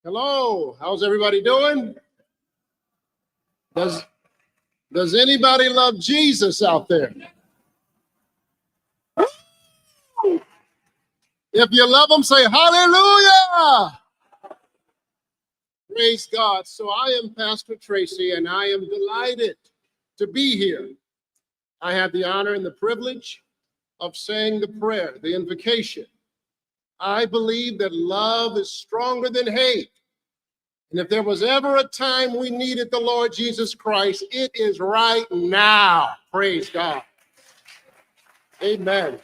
Hello, how's everybody doing? Does anybody love Jesus out there? If you love him, say hallelujah. Praise God. So I am Pastor Tracy, and I am delighted to be here. I had the honor and the privilege of saying the prayer, the invocation. I believe that love is stronger than hate. And if there was ever a time we needed the Lord Jesus Christ, it is right now. Praise God. Amen.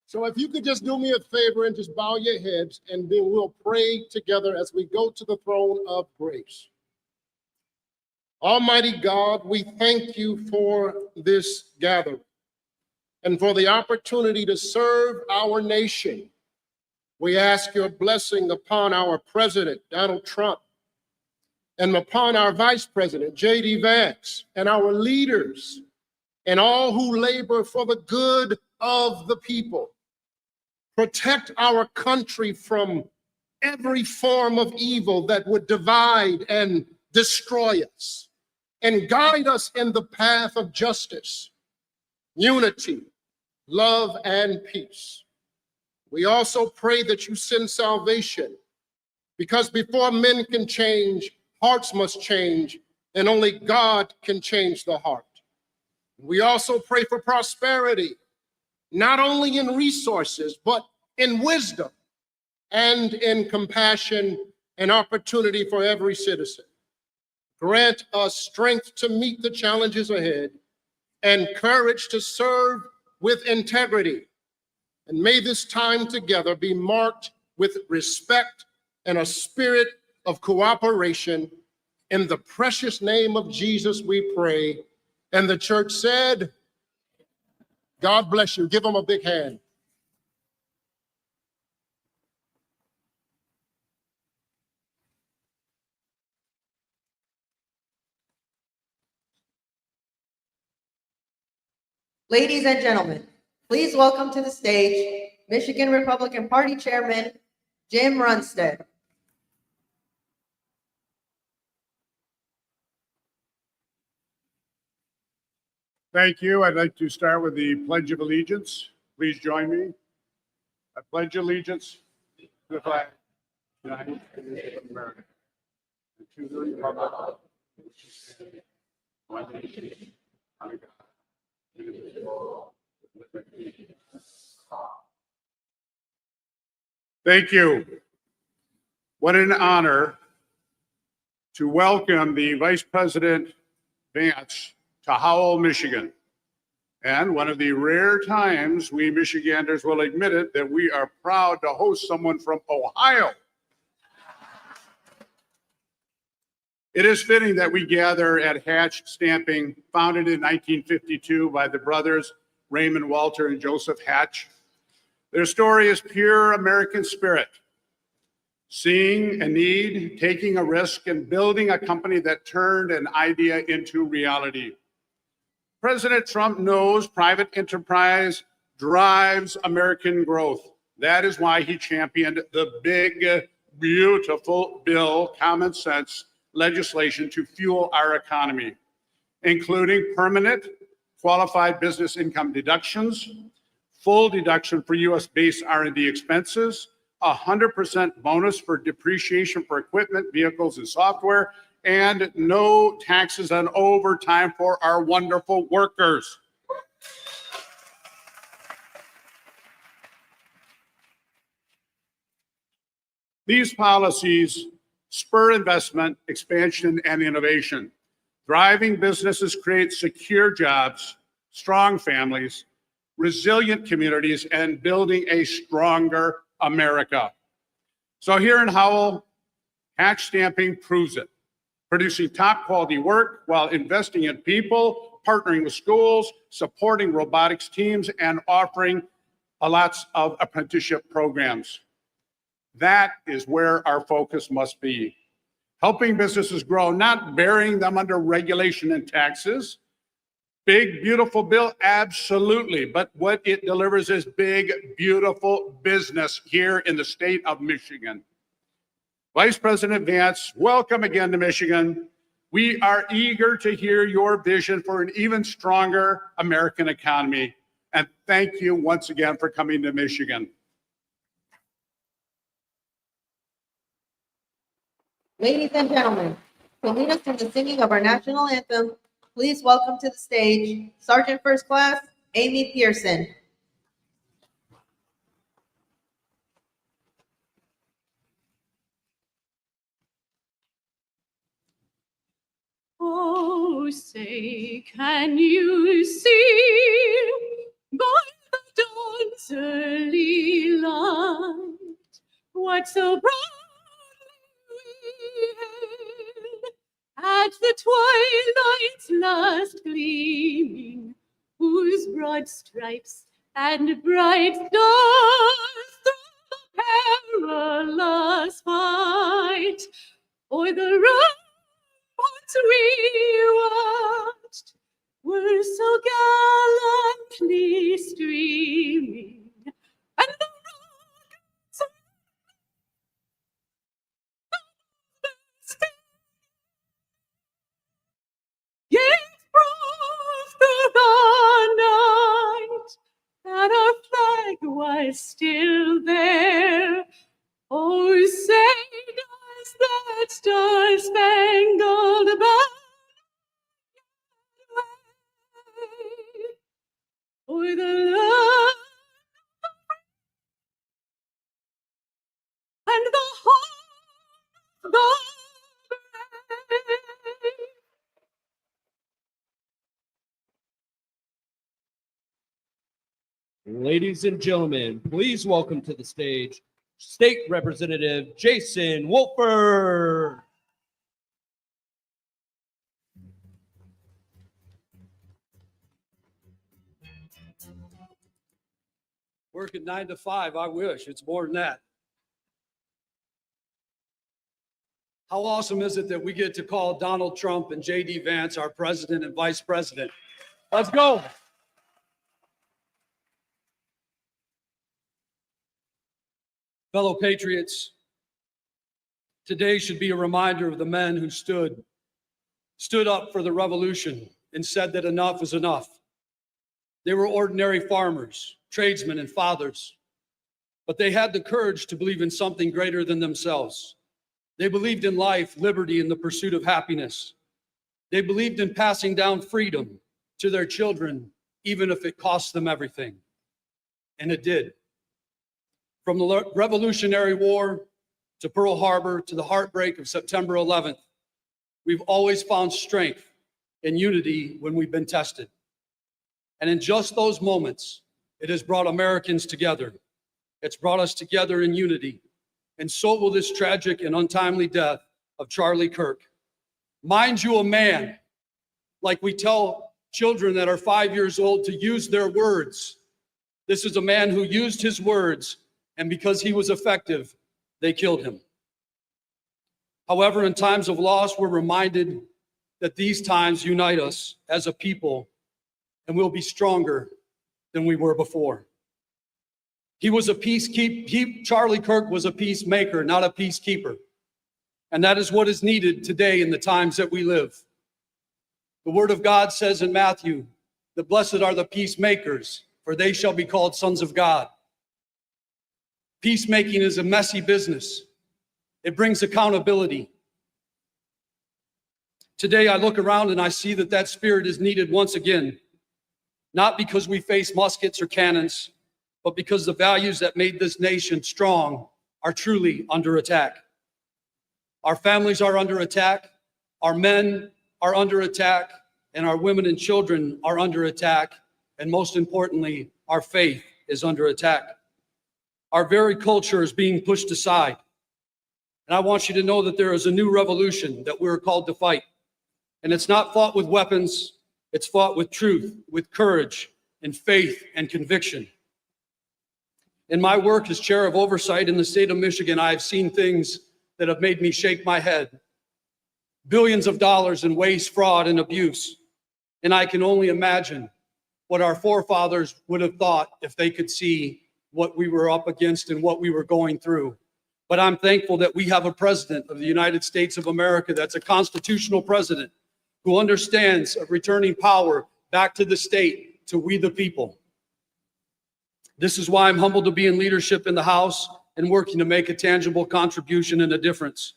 So if you could just do me a favor and just bow your heads, and then we'll pray together as we go to the throne of grace. Almighty God, we thank you for this gathering and for the opportunity to serve our nation. We ask your blessing upon our President, Donald Trump, and upon our Vice President, JD Vance, and our leaders, and all who labor for the good of the people. Protect our country from every form of evil that would divide and destroy us, and guide us in the path of justice, unity, love, and peace. We also pray that you send salvation, because before men can change, hearts must change, and only God can change the heart. We also pray for prosperity, not only in resources, but in wisdom and in compassion and opportunity for every citizen. Grant us strength to meet the challenges ahead and courage to serve with integrity. And may this time together be marked with respect and a spirit of cooperation. In the precious name of Jesus, we pray. And the church said, God bless you. Give them a big hand. Ladies and gentlemen, please welcome to the stage Michigan Republican Party Chairman Jim Runstead. Thank you. I'd like to start with the Pledge of Allegiance. Please join me. I pledge allegiance to the flag of the United States of America and to the republic which stands one nation under God, indivisible, with liberty and justice for all. Thank you. What an honor to welcome the Vice President Vance to Howell, Michigan. And one of the rare times we Michiganders will admit it, that we are proud to host someone from Ohio. It is fitting that we gather at Hatch Stamping, founded in 1952 by the brothers Raymond Walter and Joseph Hatch. Their story is pure American spirit. Seeing a need, taking a risk, and building a company that turned an idea into reality. President Trump knows private enterprise drives American growth. That is why he championed the big, beautiful bill, common sense legislation to fuel our economy, including permanent qualified business income deductions, full deduction for US-based R&D expenses, 100% bonus for depreciation for equipment, vehicles, and software, and no taxes on overtime for our wonderful workers. These policies spur investment, expansion, and innovation. Thriving businesses create secure jobs, strong families, resilient communities, and building a stronger America. So here in Howell, Hatch Stamping proves it. Producing top quality work while investing in people, partnering with schools, supporting robotics teams, and offering lots of apprenticeship programs. That is where our focus must be. Helping businesses grow, not burying them under regulation and taxes. Big, beautiful bill, absolutely. But what it delivers is big, beautiful business here in the state of Michigan. Vice President Vance, welcome again to Michigan. We are eager to hear your vision for an even stronger American economy. And thank you once again for coming to Michigan. Ladies and gentlemen, to lead us in the singing of our national anthem, please welcome to the stage Sergeant First Class Amy Pearson. Oh, say, can you see by the dawn's early light what so proudly we hailed at the twilight's last gleaming, whose broad stripes and bright stars through the perilous fight o'er the ramparts we watched were so gallantly streaming, and the rockets of the sky gave proof through the night that our flag was still there. Oh, say does that star-spangled banner wave o'er the land and the home of the brave? Ladies and gentlemen, please welcome to the stage State Representative Jason Wolfer. Working 9 to 5, I wish. It's more than that. How awesome is it that we get to call Donald Trump and JD Vance our president and vice president? Let's go. Fellow patriots, today should be a reminder of the men who stood up for the revolution and said that enough is enough. They were ordinary farmers, tradesmen, and fathers, but they had the courage to believe in something greater than themselves. They believed in life, liberty, and the pursuit of happiness. They believed in passing down freedom to their children, even if it cost them everything. And it did. From the Revolutionary War to Pearl Harbor to the heartbreak of September 11th, we've always found strength and unity when we've been tested. And in just those moments, it has brought Americans together. It's brought us together in unity. And so will this tragic and untimely death of Charlie Kirk. Mind you, a man, like we tell children that are 5 years old to use their words. This is a man who used his words, and because he was effective, they killed him. However, in times of loss, we're reminded that these times unite us as a people, and we'll be stronger than we were before. He was a Charlie Kirk was a peacemaker, not a peacekeeper. And that is what is needed today in the times that we live. The word of God says in Matthew, "The blessed are the peacemakers, for they shall be called sons of God." Peacemaking is a messy business. It brings accountability. Today, I look around and I see that that spirit is needed once again, not because we face muskets or cannons, but because the values that made this nation strong are truly under attack. Our families are under attack, our men are under attack, and our women and children are under attack, and most importantly, our faith is under attack. Our very culture is being pushed aside. And I want you to know that there is a new revolution that we're called to fight. And it's not fought with weapons, it's fought with truth, with courage, and faith and conviction. In my work as chair of oversight in the state of Michigan, I have seen things that have made me shake my head. Billions of dollars in waste, fraud, and abuse. And I can only imagine what our forefathers would have thought if they could see what we were up against and what we were going through. But I'm thankful that we have a president of the United States of America that's a constitutional president who understands of returning power back to the state, to we the people. This is why I'm humbled to be in leadership in the House and working to make a tangible contribution and a difference.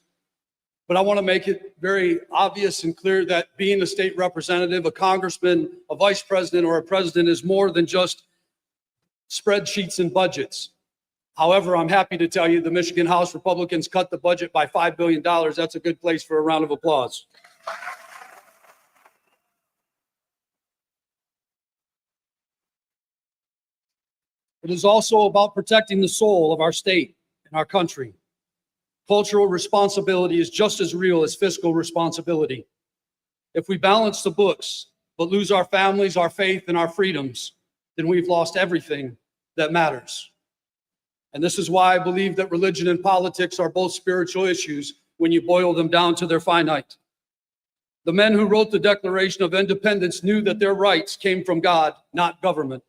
But I want to make it very obvious and clear that being a state representative, a congressman, a vice president, or a president is more than just spreadsheets and budgets. However, I'm happy to tell you the Michigan House Republicans cut the budget by $5 billion. That's a good place for a round of applause. It is also about protecting the soul of our state and our country. Cultural responsibility is just as real as fiscal responsibility. If we balance the books, but lose our families, our faith, and our freedoms, then we've lost everything that matters. And this is why I believe that religion and politics are both spiritual issues when you boil them down to their finite. The men who wrote the Declaration of Independence knew that their rights came from God, not government.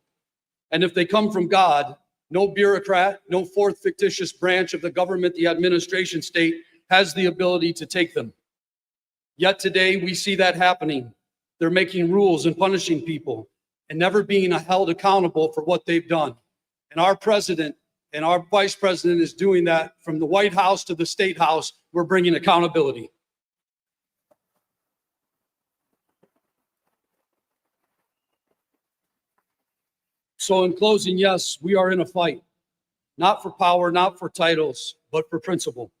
And if they come from God, no bureaucrat, no fourth fictitious branch of the government, the administration state, has the ability to take them. Yet today we see that happening. They're making rules and punishing people and never being held accountable for what they've done. And our president and our vice president is doing that from the White House to the State House. We're bringing accountability. So in closing, yes, we are in a fight, not for power, not for titles, but for principle.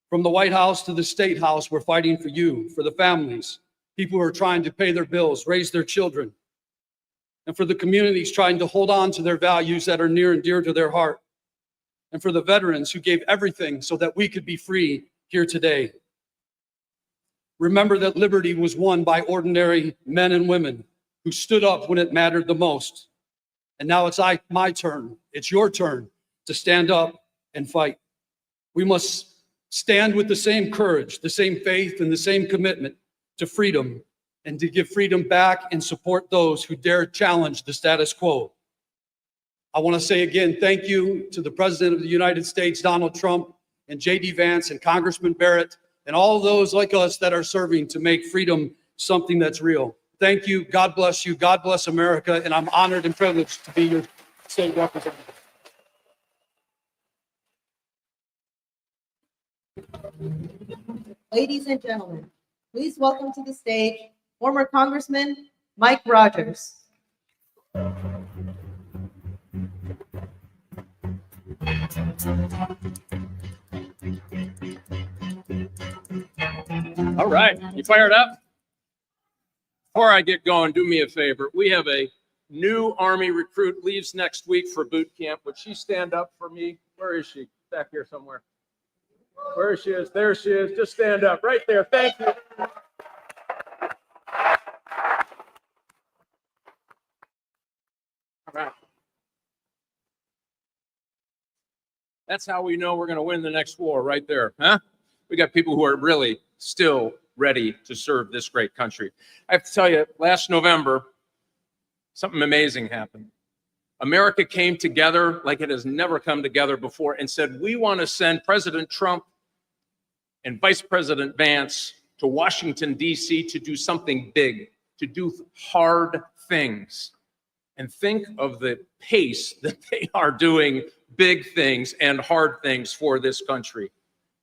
From the White House to the State House, we're fighting for you, for the families, people who are trying to pay their bills, raise their children, and for the communities trying to hold on to their values that are near and dear to their heart, and for the veterans who gave everything so that we could be free here today. Remember that liberty was won by ordinary men and women who stood up when it mattered the most. And now it's my turn, it's your turn to stand up and fight. We must stand with the same courage, the same faith, and the same commitment to freedom, and to give freedom back and support those who dare challenge the status quo. I want to say again, thank you to the President of the United States, Donald Trump, and JD Vance, and Congressman Barrett, and all those like us that are serving to make freedom something that's real. Thank you. God bless you. God bless America. And I'm honored and privileged to be your state representative. Ladies and gentlemen, please welcome to the stage former Congressman Mike Rogers. All right, you fired up? Before I get going, do me a favor. We have a new Army recruit, leaves next week for boot camp. Would she stand up for me? Where is she? Back here somewhere. Where she is? There she is. Just stand up right there. Thank you. All right. That's how we know we're going to win the next war, right there, huh? We got people who are really still ready to serve this great country. I have to tell you, last November, something amazing happened. America came together like it has never come together before and said, we want to send President Trump and Vice President Vance to Washington, D.C. to do something big, to do hard things. And think of the pace that they are doing big things and hard things for this country.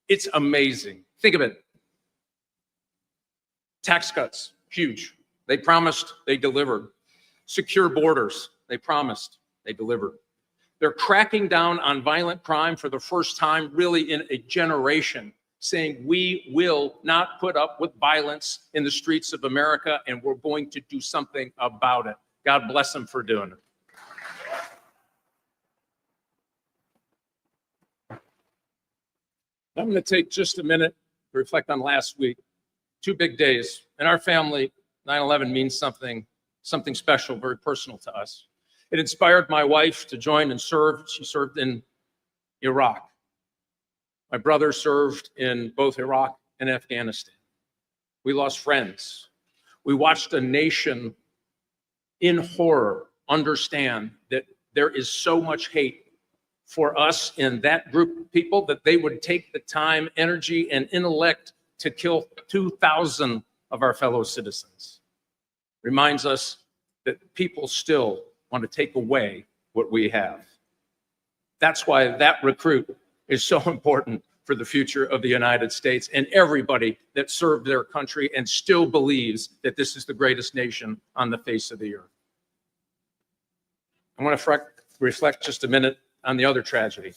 It's amazing. Think of it. Tax cuts, huge. They promised, they delivered. Secure borders, they promised, they delivered. They're cracking down on violent crime for the first time really in a generation, saying we will not put up with violence in the streets of America and we're going to do something about it. God bless them for doing it. I'm going to take just a minute to reflect on last week. 2 big days. In our family, 9/11 means something special, very personal to us. It inspired my wife to join and serve. She served in Iraq. My brother served in both Iraq and Afghanistan. We lost friends. We watched a nation in horror understand that there is so much hate for us in that group of people that they would take the time, energy, and intellect to kill 2,000 of our fellow citizens. Reminds us that people still want to take away what we have. That's why that recruit is so important for the future of the United States and everybody that served their country and still believes that this is the greatest nation on the face of the earth. I want to reflect just a minute on the other tragedy.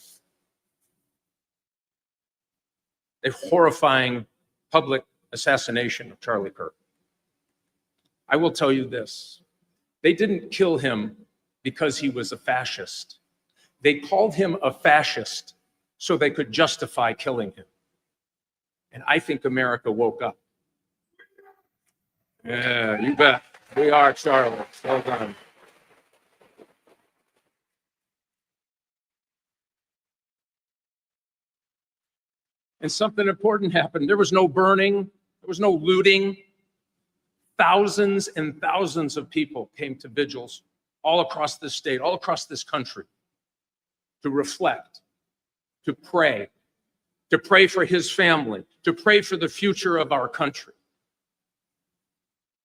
A horrifying public assassination of Charlie Kirk. I will tell you this. They didn't kill him because he was a fascist. They called him a fascist so they could justify killing him. And I think America woke up. Yeah, you bet. We are, Charlie. Well done. And something important happened. There was no burning. There was no looting. Thousands and thousands of people came to vigils all across this state, all across this country, to reflect, to pray for his family, to pray for the future of our country.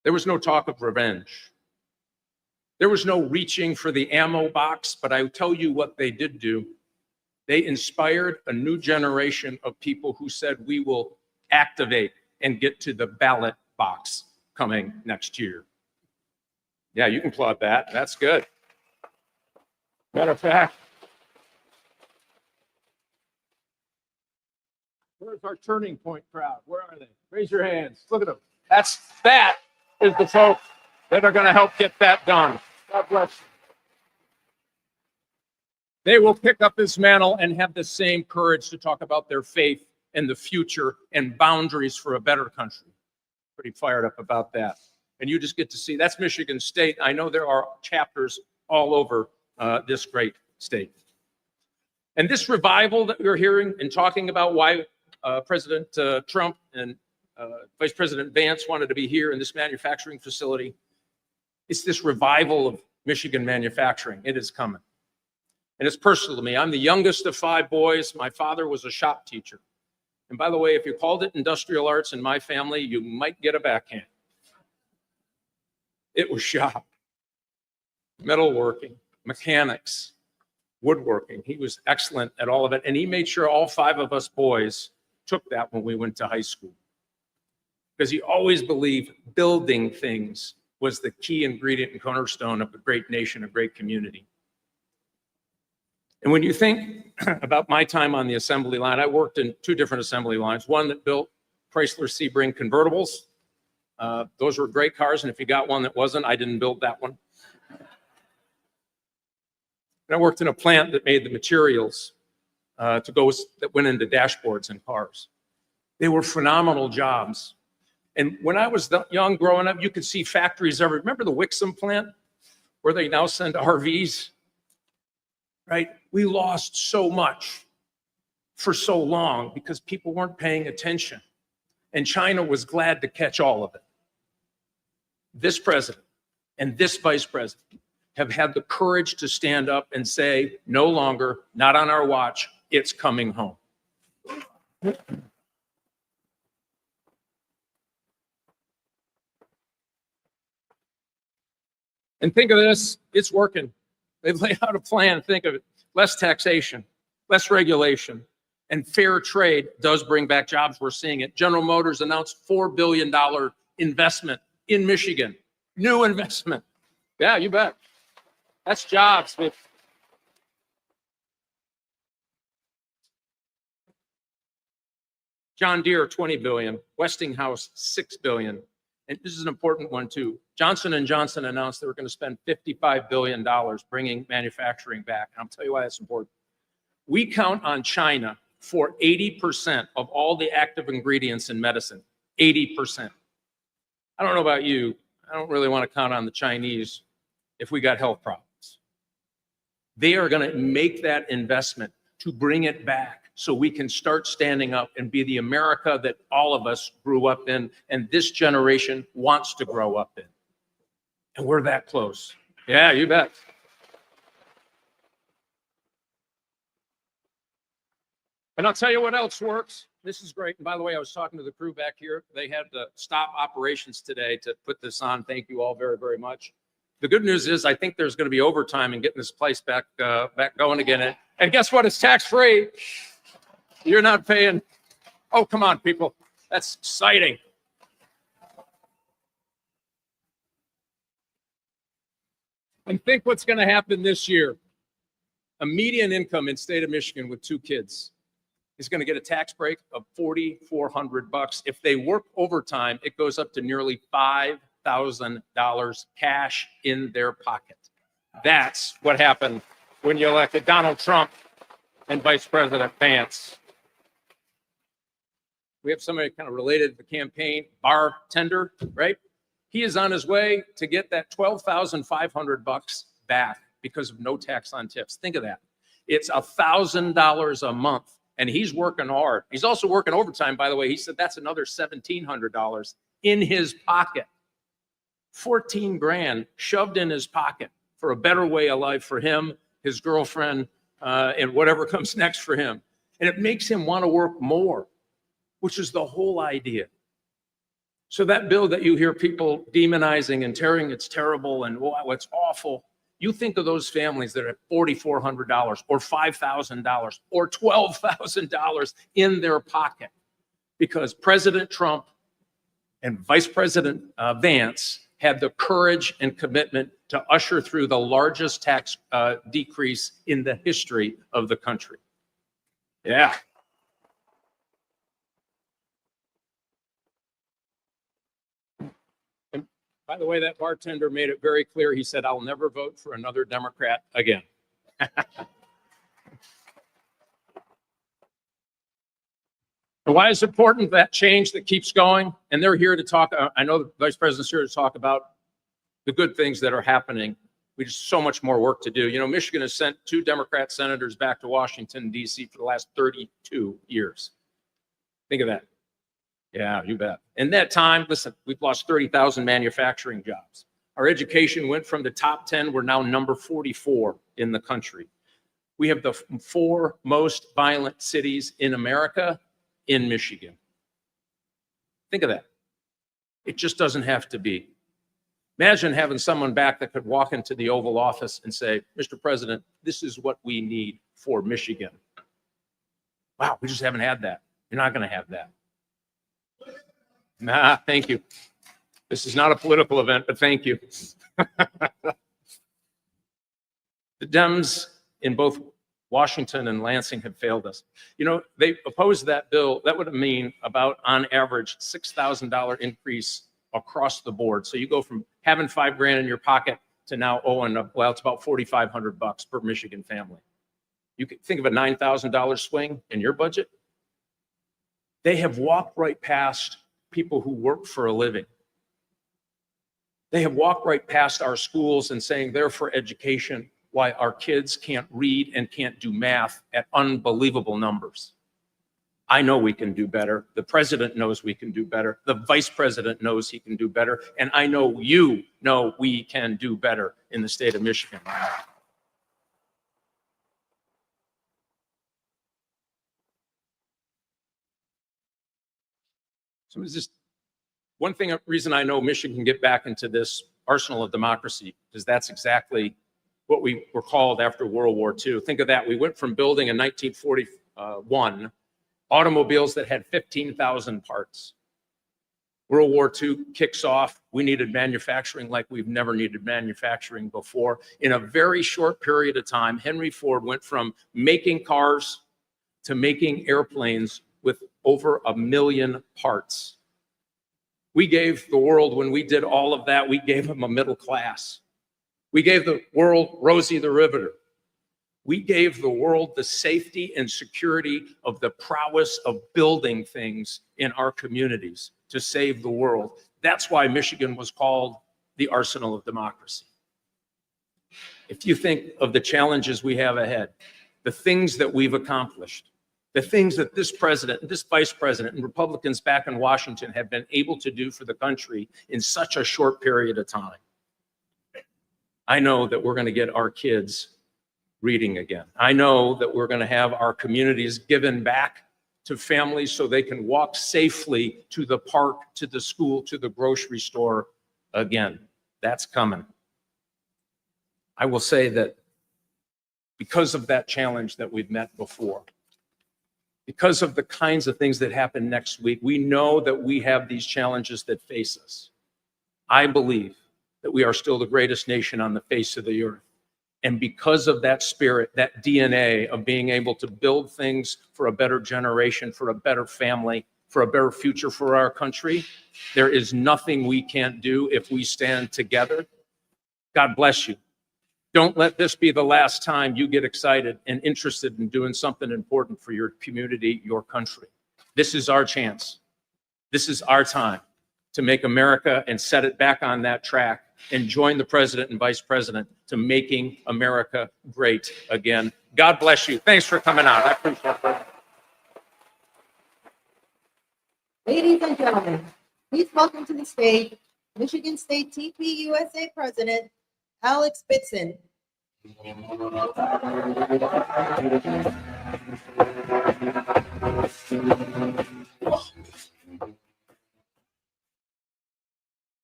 There was no talk of revenge. There was no reaching for the ammo box, but I tell you what they did do. They inspired a new generation of people who said, we will activate and get to the ballot box coming next year. Yeah, you can applaud that. That's good. Matter of fact, where's our Turning Point crowd? Where are they? Raise your hands. Look at them. That is the folks that are going to help get that done. God bless you. They will pick up this mantle and have the same courage to talk about their faith and the future and boundaries for a better country. Pretty fired up about that. And you just get to see, that's Michigan State. I know there are chapters all over this great state. And this revival that we're hearing and talking about, why President Trump and Vice President Vance wanted to be here in this manufacturing facility, it's this revival of Michigan manufacturing. It is coming. And it's personal to me. I'm the youngest of 5 boys. My father was a shop teacher. And by the way, if you called it industrial arts in my family, you might get a backhand. It was shop, metalworking, mechanics, woodworking. He was excellent at all of it. And he made sure all 5 of us boys took that when we went to high school. Because he always believed building things was the key ingredient and cornerstone of a great nation, a great community. And when you think about my time on the assembly line, I worked in 2 different assembly lines. One that built Chrysler Sebring convertibles. Those were great cars, and if you got one that wasn't, I didn't build that one. And I worked in a plant that made the materials that went into dashboards in cars. They were phenomenal jobs. And when I was young growing up, you could see factories everywhere. Remember the Wixom plant where they now send RVs? Right? We lost so much for so long because people weren't paying attention. And China was glad to catch all of it. This president and this vice president have had the courage to stand up and say, no longer, not on our watch, it's coming home. And think of this, it's working. They've laid out a plan, think of it. Less taxation, less regulation, and fair trade does bring back jobs. We're seeing it. General Motors announced $4 billion investment in Michigan. New investment. Yeah, you bet. That's jobs. John Deere, $20 billion. Westinghouse, $6 billion. And this is an important one too. Johnson & Johnson announced they were going to spend $55 billion bringing manufacturing back. And I'll tell you why that's important. We count on China for 80% of all the active ingredients in medicine. 80%. I don't know about you. I don't really want to count on the Chinese if we got health problems. They are going to make that investment to bring it back so we can start standing up and be the America that all of us grew up in and this generation wants to grow up in. And we're that close. Yeah, you bet. And I'll tell you what else works. This is great. And by the way, I was talking to the crew back here. They had to stop operations today to put this on. Thank you all very, very much. The good news is I think there's going to be overtime in getting this place back going again. And guess what? It's tax-free. You're not paying. Oh, come on, people. That's exciting. And think what's going to happen this year. A median income in state of Michigan with 2 kids is going to get a tax break of $4,400. If they work overtime, it goes up to nearly $5,000 cash in their pocket. That's what happened when you elected Donald Trump and Vice President Vance. We have somebody kind of related to the campaign, bartender, right? He is on his way to get that $12,500 back because of no tax on tips. Think of that. It's $1,000 a month, and he's working hard. He's also working overtime, by the way. He said that's another $1,700 in his pocket. 14 grand shoved in his pocket for a better way of life for him, his girlfriend, and whatever comes next for him. And it makes him want to work more, which is the whole idea. So that bill that you hear people demonizing and tearing, it's terrible and wow, it's awful. You think of those families that are at $4,400 or $5,000 or $12,000 in their pocket because President Trump and Vice President Vance had the courage and commitment to usher through the largest tax decrease in the history of the country. Yeah. And by the way, that bartender made it very clear. He said, I'll never vote for another Democrat again. Why is it important, that change that keeps going? And they're here to talk. I know the Vice President's here to talk about the good things that are happening. We just so much more work to do. You know, Michigan has sent 2 Democrat senators back to Washington, D.C. for the last 32 years. Think of that. Yeah, you bet. In that time, listen, we've lost 30,000 manufacturing jobs. Our education went from the top 10. We're now number 44 in the country. We have the 4 most violent cities in America in Michigan. Think of that. It just doesn't have to be. Imagine having someone back that could walk into the Oval Office and say, Mr. President, this is what we need for Michigan. Wow, we just haven't had that. You're not going to have that. Nah, thank you. This is not a political event, but thank you. The Dems in both Washington and Lansing have failed us. You know, they opposed that bill. That would mean about, on average, $6,000 increase across the board. So you go from having $5 grand in your pocket to now owing, well, it's about $4,500 per Michigan family. You can think of a $9,000 swing in your budget. They have walked right past people who work for a living. They have walked right past our schools and saying they're for education, why our kids can't read and can't do math at unbelievable numbers. I know we can do better. The president knows we can do better. The vice president knows he can do better. And I know you know we can do better in the state of Michigan. So it's just one thing, reason I know Michigan can get back into this arsenal of democracy, because that's exactly what we were called after World War II. Think of that. We went from building in 1941 automobiles that had 15,000 parts. World War II kicks off. We needed manufacturing like we've never needed manufacturing before. In a very short period of time, Henry Ford went from making cars to making airplanes with over 1 million parts. We gave the world, when we did all of that, we gave them a middle class. We gave the world Rosie the Riveter. We gave the world the safety and security of the prowess of building things in our communities to save the world. That's why Michigan was called the arsenal of democracy. If you think of the challenges we have ahead, the things that we've accomplished, the things that this president, this vice president, and Republicans back in Washington have been able to do for the country in such a short period of time, I know that we're going to get our kids reading again. I know that we're going to have our communities given back to families so they can walk safely to the park, to the school, to the grocery store again. That's coming. I will say that because of that challenge that we've met before, because of the kinds of things that happen next week, we know that we have these challenges that face us. I believe that we are still the greatest nation on the face of the earth. And because of that spirit, that DNA of being able to build things for a better generation, for a better family, for a better future for our country, there is nothing we can't do if we stand together. God bless you. Don't let this be the last time you get excited and interested in doing something important for your community, your country. This is our chance. This is our time to make America and set it back on that track and join the president and vice president to making America great again. God bless you. Thanks for coming out. I appreciate it. Ladies and gentlemen, please welcome to the stage Michigan State TPUSA President Alex Bitson.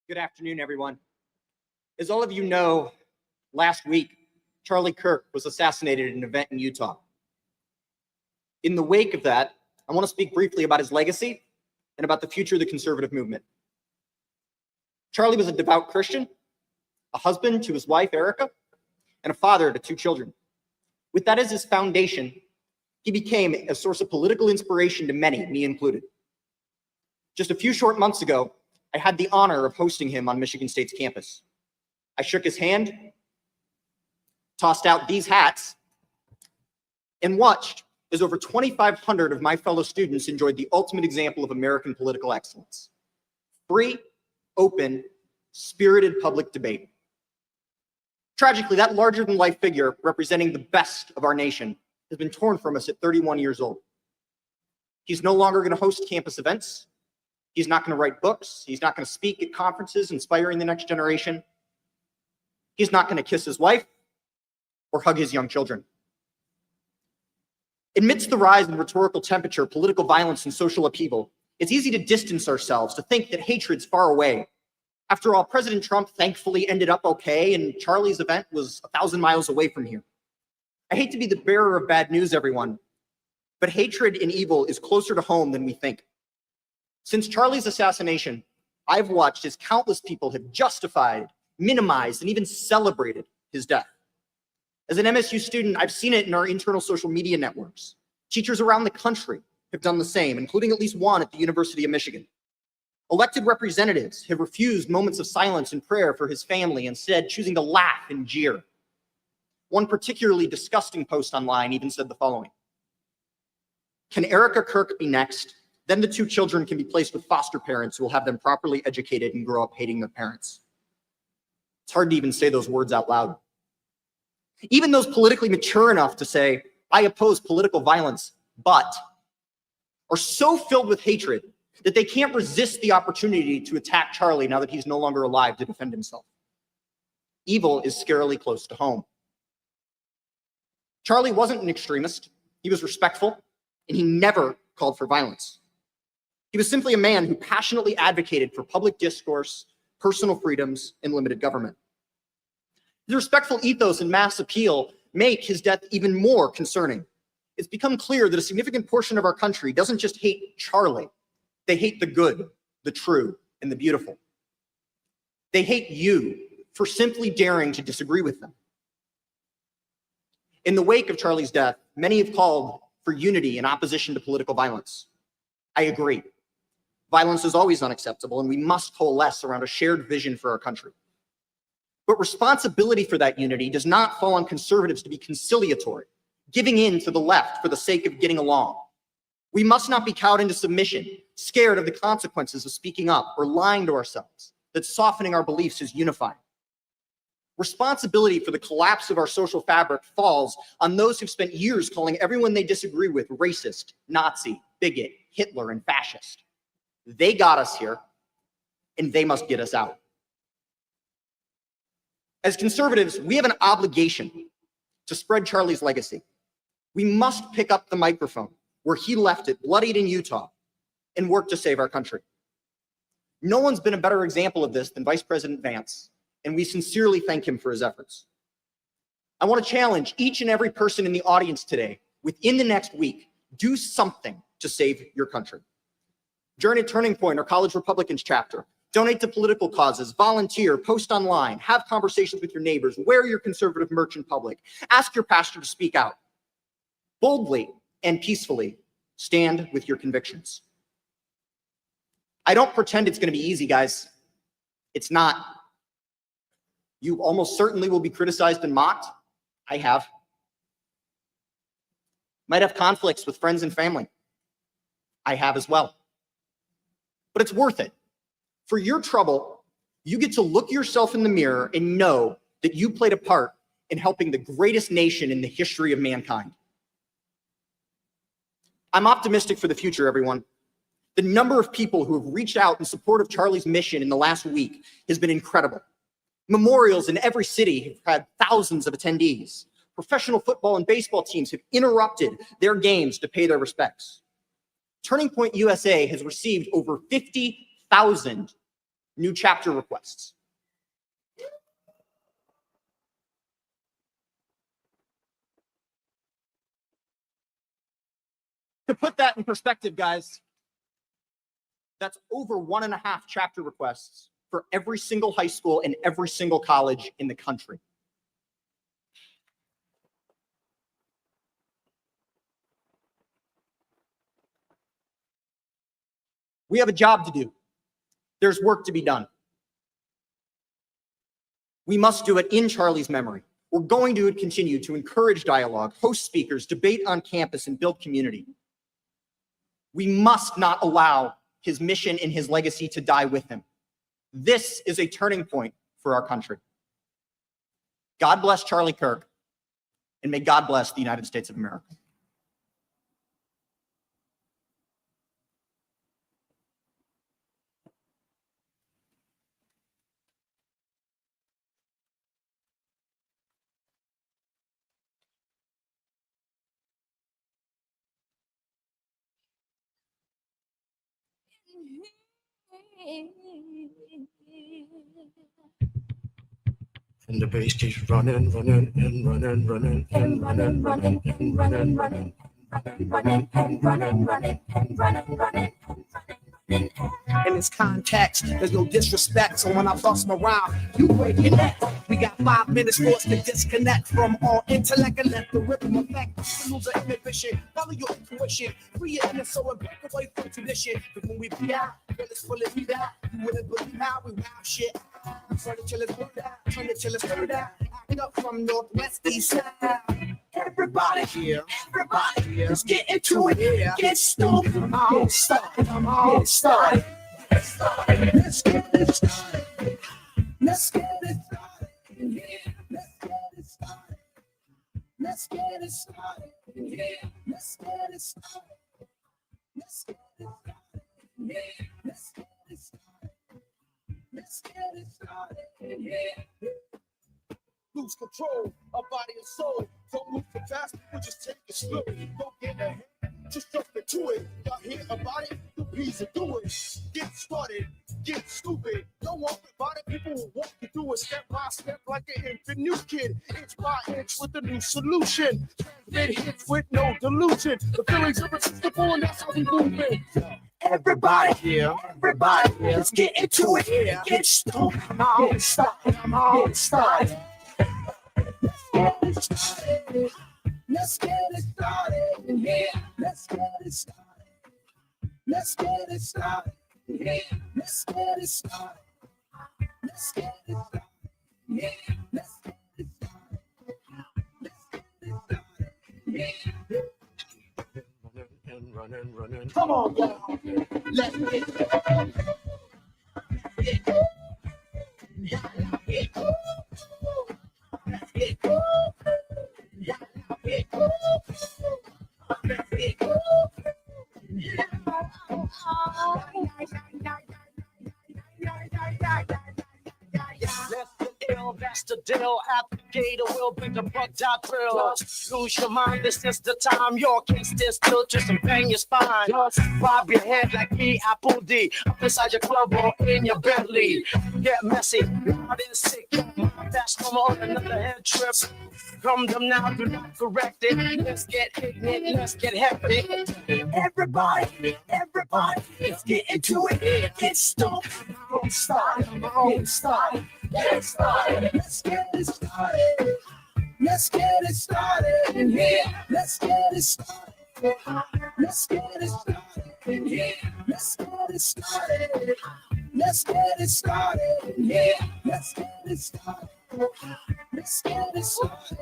Good afternoon, everyone. As all of you know, last week, Charlie Kirk was assassinated at an event in Utah. In the wake of that, I want to speak briefly about his legacy and about the future of the conservative movement. Charlie was a devout Christian, a husband to his wife, Erica, and a father to 2 children. With that as his foundation, he became a source of political inspiration to many, me included. Just a few short months ago, I had the honor of hosting him on Michigan State's campus. I shook his hand, tossed out these hats, and watched as over 2,500 of my fellow students enjoyed the ultimate example of American political excellence: free, open, spirited public debate. Tragically, that larger-than-life figure representing the best of our nation has been torn from us at 31 years old. He's no longer going to host campus events. He's not going to write books. He's not going to speak at conferences inspiring the next generation. He's not going to kiss his wife or hug his young children. Amidst the rise in rhetorical temperature, political violence, and social upheaval, it's easy to distance ourselves, to think that hatred's far away. After all, President Trump thankfully ended up okay, and Charlie's event was 1,000 miles away from here. I hate to be the bearer of bad news, everyone, but hatred and evil is closer to home than we think. Since Charlie's assassination, I've watched as countless people have justified, minimized, and even celebrated his death. As an MSU student, I've seen it in our internal social media networks. Teachers around the country have done the same, including at least one at the University of Michigan. Elected representatives have refused moments of silence and prayer for his family, instead choosing to laugh and jeer. One particularly disgusting post online even said the following: "Can Erica Kirk be next? Then the 2 children can be placed with foster parents who will have them properly educated and grow up hating their parents." It's hard to even say those words out loud. Even those politically mature enough to say, "I oppose political violence, but," are so filled with hatred that they can't resist the opportunity to attack Charlie now that he's no longer alive to defend himself. Evil is scarily close to home. Charlie wasn't an extremist. He was respectful, and he never called for violence. He was simply a man who passionately advocated for public discourse, personal freedoms, and limited government. His respectful ethos and mass appeal make his death even more concerning. It's become clear that a significant portion of our country doesn't just hate Charlie. They hate the good, the true, and the beautiful. They hate you for simply daring to disagree with them. In the wake of Charlie's death, many have called for unity in opposition to political violence. I agree. Violence is always unacceptable, and we must coalesce around a shared vision for our country. But responsibility for that unity does not fall on conservatives to be conciliatory, giving in to the left for the sake of getting along. We must not be cowed into submission, scared of the consequences of speaking up or lying to ourselves, that softening our beliefs is unifying. Responsibility for the collapse of our social fabric falls on those who've spent years calling everyone they disagree with racist, Nazi, bigot, Hitler, and fascist. They got us here, and they must get us out. As conservatives, we have an obligation to spread Charlie's legacy. We must pick up the microphone where he left it, bloodied in Utah, and work to save our country. No one's been a better example of this than Vice President Vance, and we sincerely thank him for his efforts. I want to challenge each and every person in the audience today, within the next week, do something to save your country. Join a Turning Point or College Republicans chapter. Donate to political causes, volunteer, post online, have conversations with your neighbors, wear your conservative merch in public, ask your pastor to speak out. Boldly and peacefully stand with your convictions. I don't pretend it's going to be easy, guys. It's not. You almost certainly will be criticized and mocked. I have. Might have conflicts with friends and family. I have as well. But it's worth it. For your trouble, you get to look yourself in the mirror and know that you played a part in helping the greatest nation in the history of mankind. I'm optimistic for the future, everyone. The number of people who have reached out in support of Charlie's mission in the last week has been incredible. Memorials in every city have had thousands of attendees. Professional football and baseball teams have interrupted their games to pay their respects. Turning Point USA has received over 50,000 new chapter requests. To put that in perspective, guys, that's over 1.5 chapter requests for every single high school and every single college in the country. We have a job to do. There's work to be done. We must do it in Charlie's memory. We're going to continue to encourage dialogue, host speakers, debate on campus, and build community. We must not allow his mission and his legacy to die with him. This is a turning point for our country. God bless Charlie Kirk, and may God bless the United States of America. And the bass keeps running, running, and running, running, and running, running, and running, running, and running, and running, running, and running, running. In this context, there's no disrespect. So when I bust my rhyme, you break your neck. We got 5 minutes for us to disconnect from all intellect and let the rhythm affect. Lose the inhibition, follow your intuition, free your inner soul and break away from tradition. Because when we be out, it's full of beat out. You wouldn't believe how we wow shit. Turn it till it's heard out, turn it till it's heard out. Act up from northwest east side. Everybody here, let's get into it. Get stoked, get started, get started. Let's get it started. Let's get it started. Let's get it started. Let's get it started. Let's get it started. Let's get it started. Let's get it started. Let's get it started. Lose control of body and soul. Don't move too fast, we'll just take it slow. Don't get ahead, just jump into it. Y'all hear about it? The P's are doing. Get started, get stupid. Don't walk about it, people will walk you through it step by step like an infant new kid. Inch by inch with a new solution. Transmit hits with no delusion. The feelings irresistible and that's how we move it. Everybody here, let's get into it. Get stupid, get started, get started. Let's get it started in here. Let's get it started. Let's get it started in here. Let's get it started. Let's get it started in here. Let's get it started. Let's get it started in here. Running. Come on, y'all. Let's get it. That's the deal. At the gate, will be the bugged out thrill. Lose your mind, this is the time. Your case stand still, just bang your spine. Just bob your head like me, Apple D. Up inside your club or in your Bentley. Get messy, loud and sick. Fast number on another head trip. Come them now, do not correct it. Let's get ignorant, let's get hectic. Everybody, let's get into it. Get stoked, get started, get started, get started. Let's get it started. Let's get it started in here. Let's get it started. Let's get it started in here. Let's get it started. Let's get it started in here. Let's get it started. Let's get it started.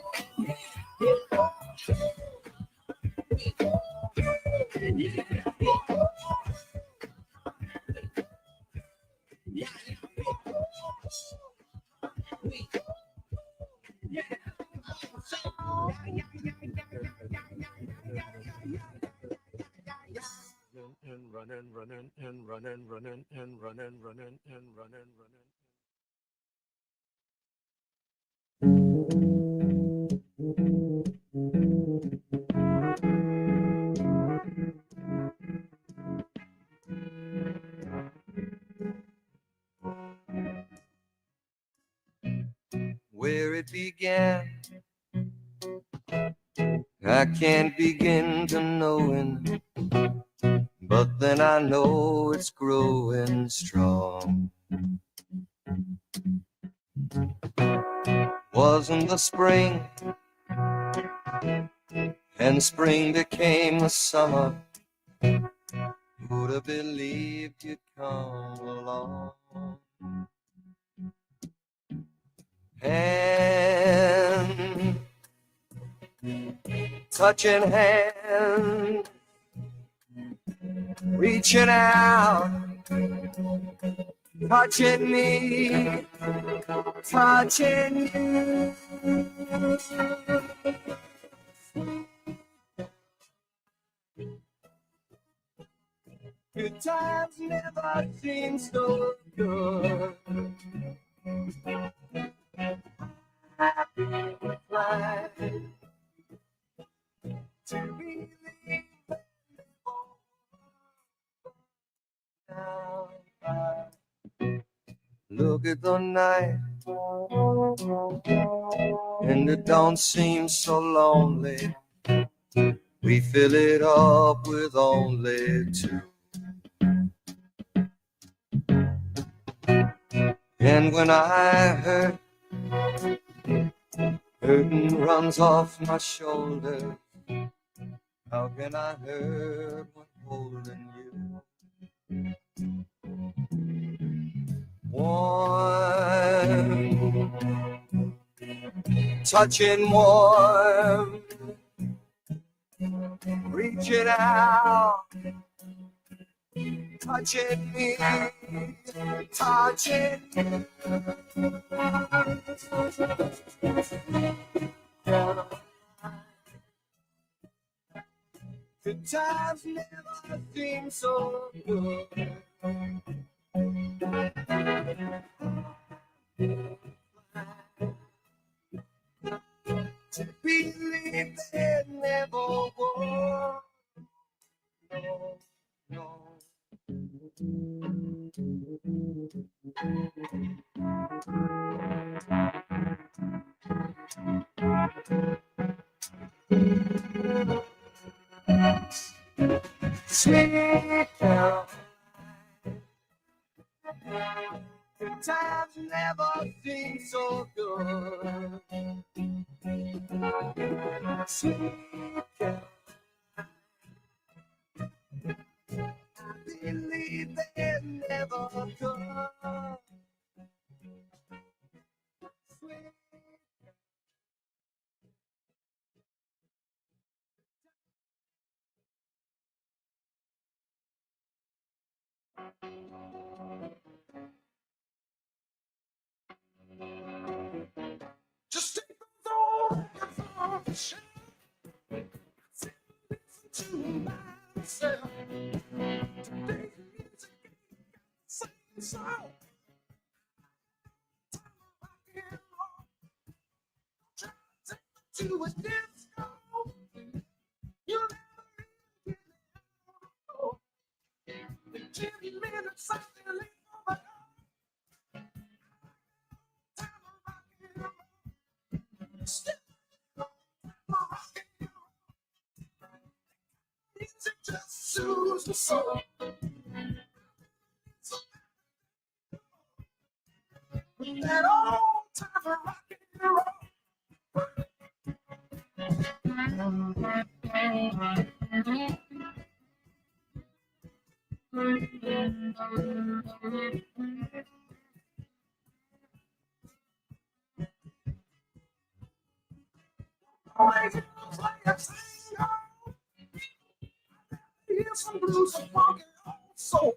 And running and running. Where it began, I can't begin to knowing, but then I know it's growing strong. Wasn't the spring, and spring became the summer. Who'd have believed you'd come along? Hand, touching hand, reaching out, touching me, touching you. Good times never seem so good. Happy fly to believe now. Look at the night, and it don't seem so lonely. We fill it up with only two. And when I hurt, hurting runs off my shoulder. How can I hurt when holding you? Warm, touching warm, reaching out, touching me, touching you. Good times never seem so good. To believe there never was. No, no. Sweet Caroline, good times never seem so good. Sweet Caroline, I believe they never could. Sweet just take those off the shelf. Listen to myself. Today's music ain't same song. to a disco. You never get 10 minutes after late for the time of rock and roll. Still rock and roll. Music just soothes the soul. That old time of rock and roll. Always feels like a tango. Hear some blues and funk and old soul.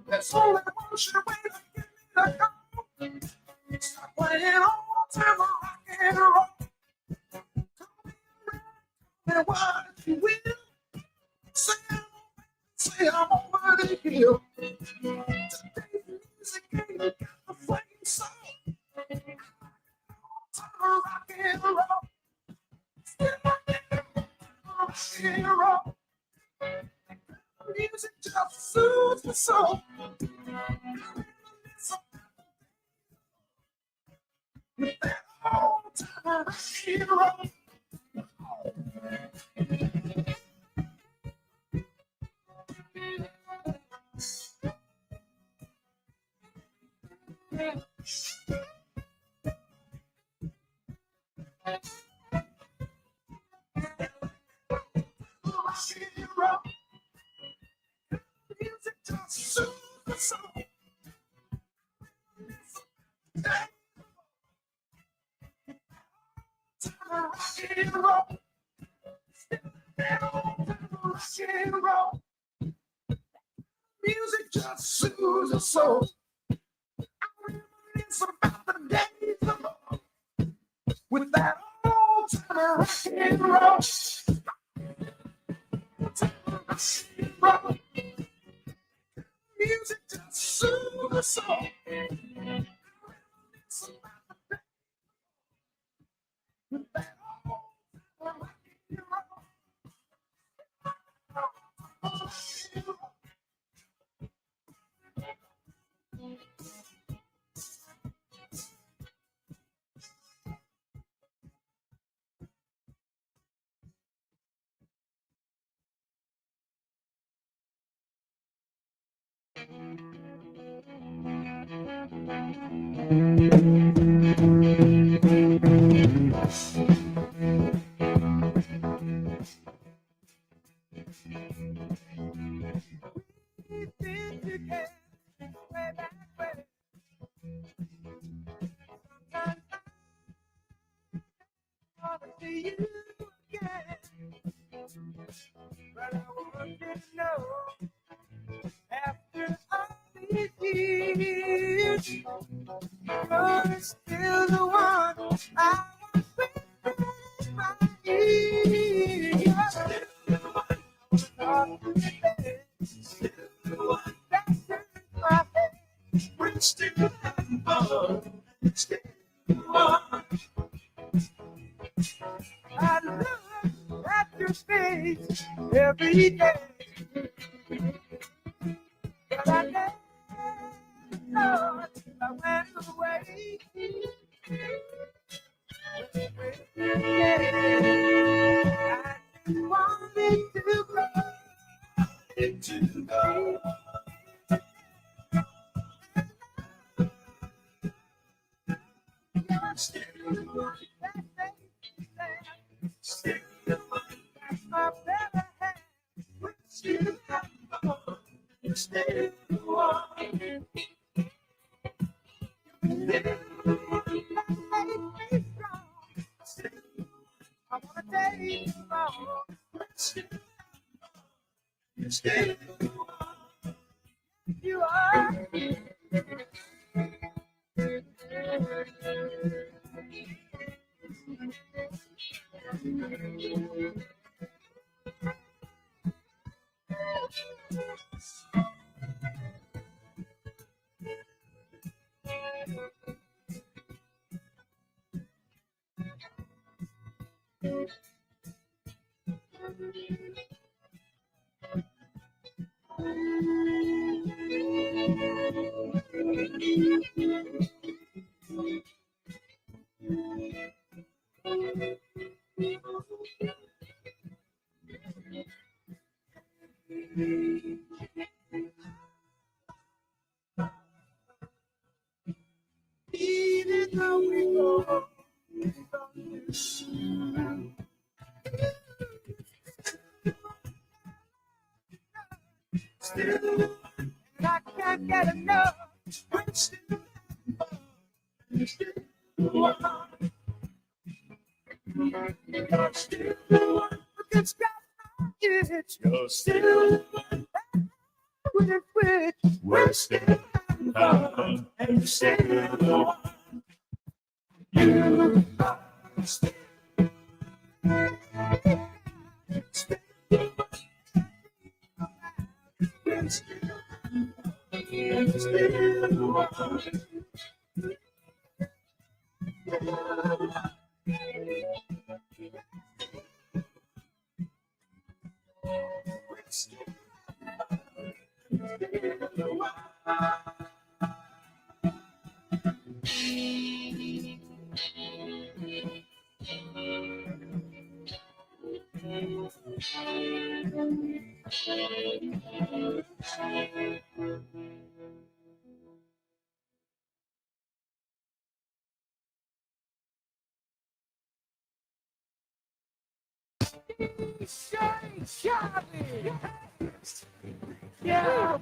That's all that motion away to get me to go. Stop playing all time of rock and roll. And what you will say, I'm over the hill. Today's music ain't got the flame soul. Time of rock and roll. Rock and roll. Music just soothes the soul. With that old time of rock and roll. Music just soothes the soul. Rock and roll. Rock and roll. Music just soothes the soul. I reminisce about the days of old with that old time rock and roll. Rock and roll. Music just soothes the soul. I reminisce about the days with that old time rock and roll. Rock and roll. We've been together way back when. Sometimes I want to see you again, but I want you to know, after all these years, you're still the one I want with my ears. You're still the one I was talking with. Still the one that turns my head. We're still having fun. Still the one. I look at your face every day, but I never thought I went away. I just wanted to go. You're still the one that makes me laugh. Still the one that's my better half. We're still having fun. You're still the one. You're still the one that makes me strong. Still the one I wanna take you along. We're still having fun. You're still the one. You are. Even though we go, still, and I can't get enough. We're still, you're still, with which we're still, and still, you are still. Yeah,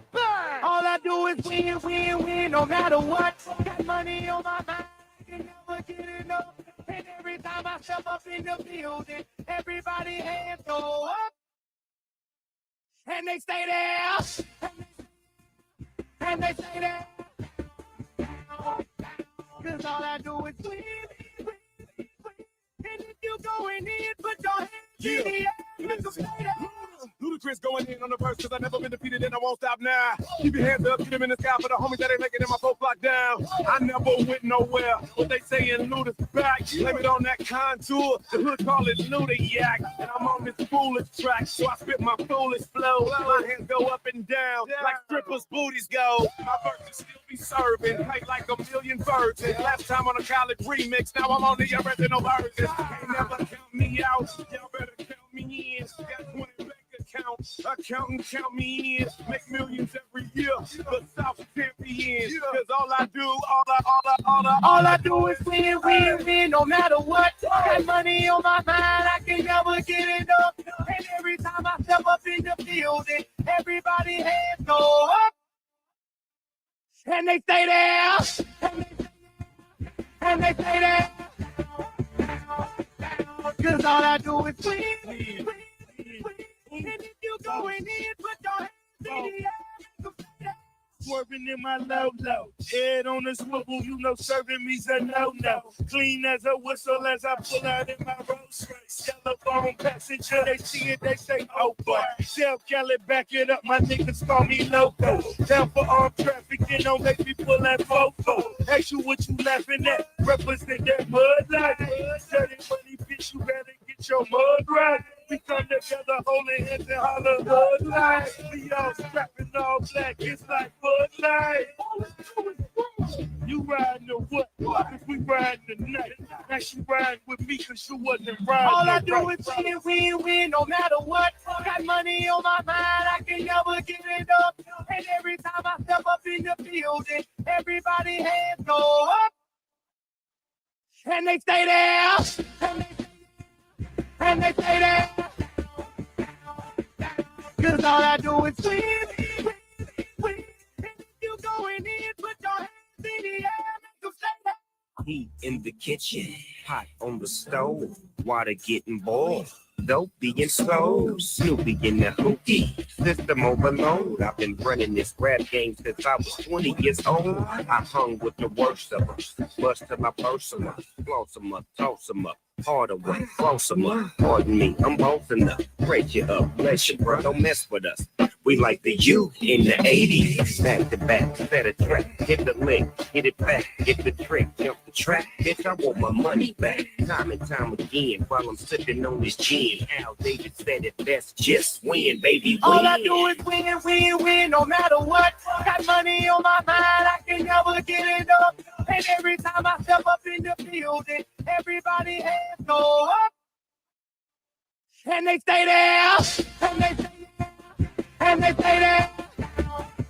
all I do is win, win, win, no matter what. Got money on my mind, I can never get enough. And every time I step up in the building, everybody hands go up. And they stay there. And they stay there. Cause all I do is win, win, win, win. And if you going in, put your hands in the air. Make them stay there. Ludacris going in on the verse, cause I never been defeated and I won't stop now. Keep your hands up, get them in the sky for the homies that ain't making it in my 4 block down. I never went nowhere. What they saying, Luda's back. Blame it on that contour. The hood call it Luda-yak. And I'm on this foolish track, so I spit my foolish flow. My hands go up and down, like strippers' booties go. My verses still be serving, tight like a million birds. And last time on a college remix, now I'm on the original version. Can't never count me out, y'all better count me in. Got 20 bank accounts, accountant count me in. Make millions every year, the South champions. Cause all I do is win, win, win, no matter what. Got money on my mind, I can never get enough. And every time I step up in the building, everybody hands go up. And they stay there. And they stay there. Cause all I do is win, win, win, win. And if you going in, put your hands in the air. Swerving in my low-low, head on the swivel, you know serving me's a no-no. Clean as a whistle as I pull out in my Rolls Royce. Yellow phone passenger, they see it, they say, oh boy. Tell Kelly, back it up, my niggas call me loco. Down for armed trafficking, don't make me pull that fofo. Ask you what you laughing at, represent that mud life. Dirty money, bitch, you better get your mud right. We come together, holding hands and holler Bud Light. We all strapping all black, it's like Bud Light. You riding the what? Cause we riding the night. Now she riding with me cause you wasn't riding. All I do is win, win, win, no matter what. Got money on my mind, I can never get it up. And every time I step up in the building, everybody hands go up. And they stay there. And they stay there. Cause all I do is win, win, win. And if you going in, put your hands in the air, make them stay there. Heat in the kitchen, hot on the stove, water getting boiled. Dope being slow, Snoopy in the hookie, system overload. I've been running this rap game since I was 20 years old. I hung with the worst of them, bust to my personal, floss them up, toss them up, harder way, close them up. Pardon me, I'm both enough, break you up, bless you, bro, don't mess with us. We like the youth in the 80s. Back to back, set a track, hit the lick, hit it back, hit the trick, jump the track. Bitch, I want my money back. Time and time again, while I'm sipping on this gin. Al David said it best, just win, baby, win. All I do is win, win, win, no matter what. Got money on my mind, I can never get it up. And every time I step up in the building, everybody hands go up. And they stay there, and they stay there, and they stay there.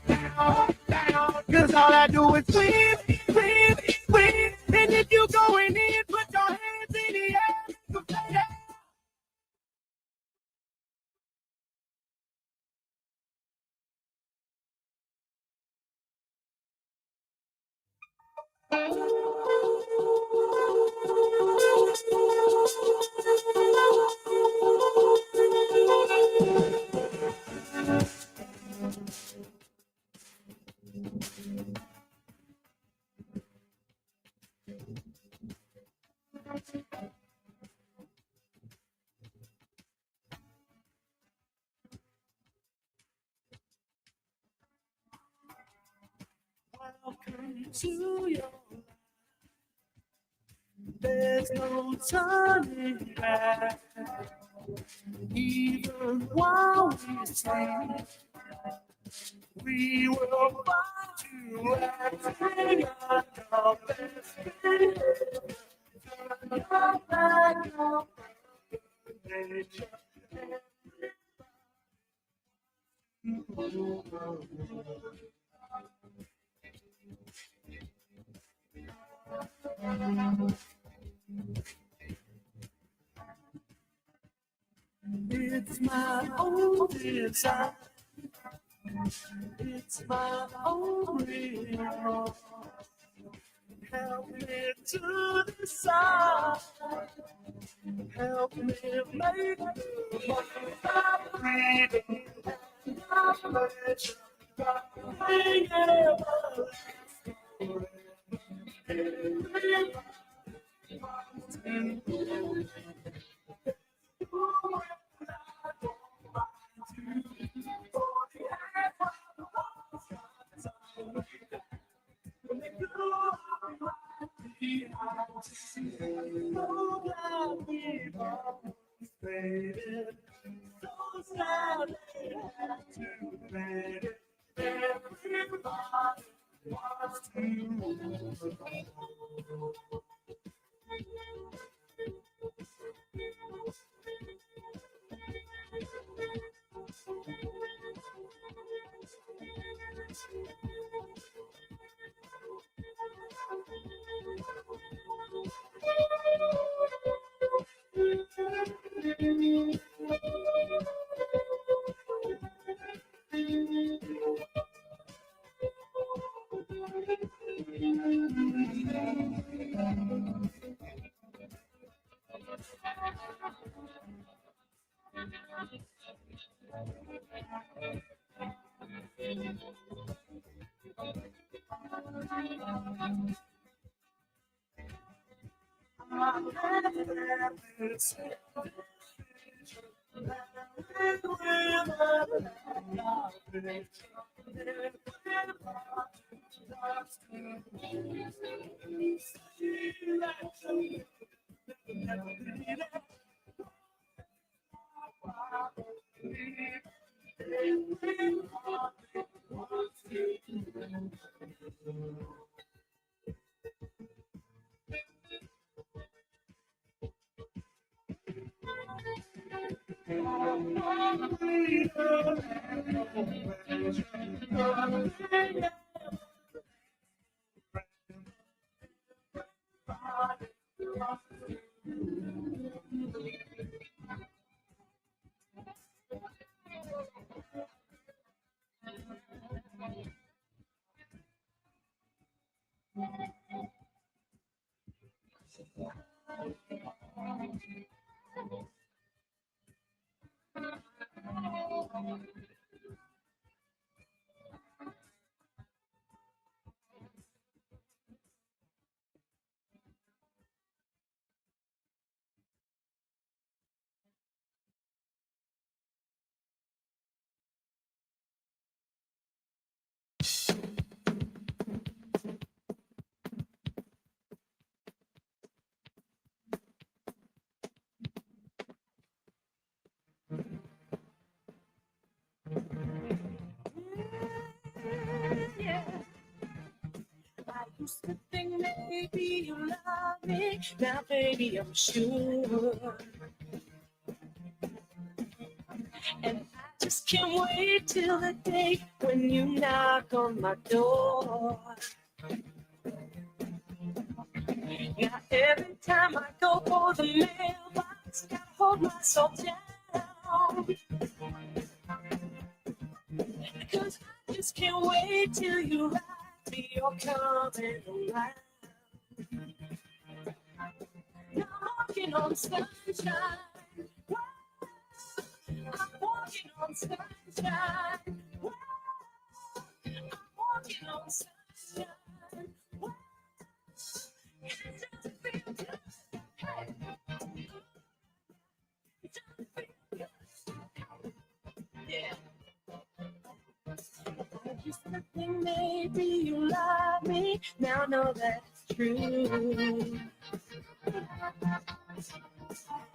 Down, down, cause all I do is win, win, win. And if you going in, put your hands in the air, you stay there. Welcome to your life. There's no turning back. Even while we sleep, we will find you acting on your best behavior. Your back, your nature. It's my own desire. It's my own will. Help me to decide. Help me make my freedom and my pleasure. Nothing ever used to think maybe you love me. Now, baby, I'm sure. And I just can't wait till the day when you knock on my door. Now, every time I go for the mailbox, gotta hold myself down. Because I just can't wait till you write me you're coming around. Now I'm walking on sunshine. I'm walking on sunshine. I'm walking on sunshine. And it doesn't feel good. Hey. It doesn't feel good. Yeah. I used to think maybe you love me. Now I know that's true. And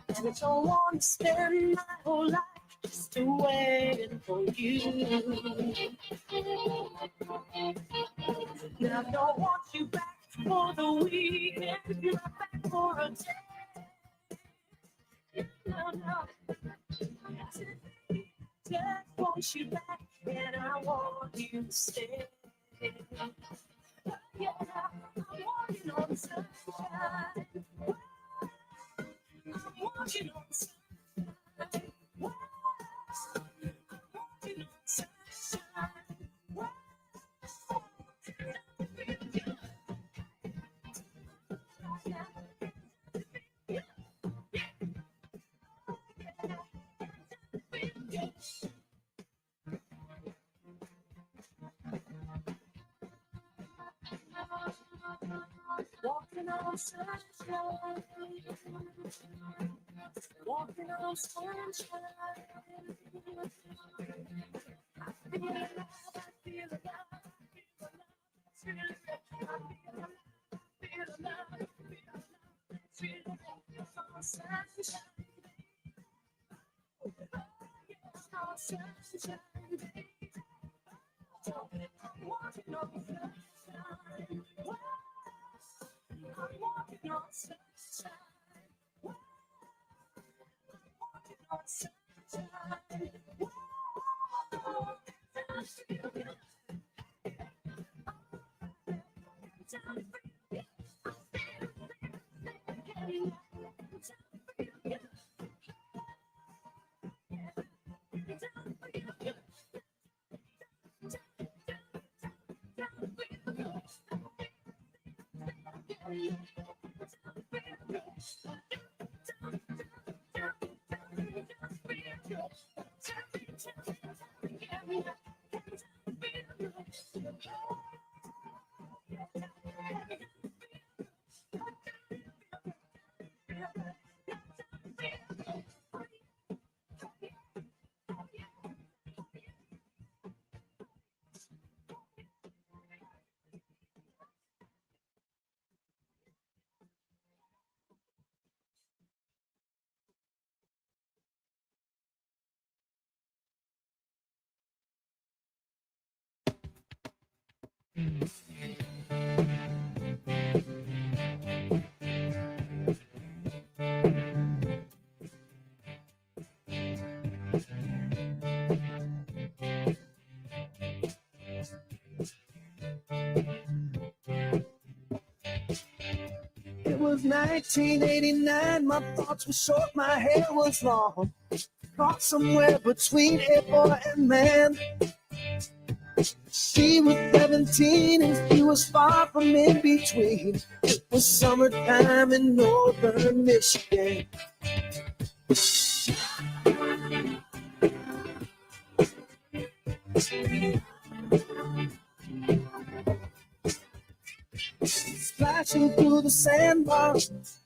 I don't want to spend my whole life just waiting for you. Now I don't want you back for the weekend, you're not back for a day. No, no. I just want you back, and I want you to stay. Yeah, I'm walking on sunshine. I'm walking on sunshine. I'm walking on sunshine. Walking on sunshine. Walking on sunshine. I feel alive, I feel alive, I feel alive, I feel alive, I feel alive, on sunshine. On sunshine, baby. I'm walking on sunshine. I'm walking on sunshine. I'm walking on sunshine. Oh, it does feel good. It does feel good. I feel good. It does feel good. It was 1989, my thoughts were short, my hair was long. Caught somewhere between a boy and man. She was 17 and he was far from in between. It was summertime in northern Michigan. Splashing through the sandbar,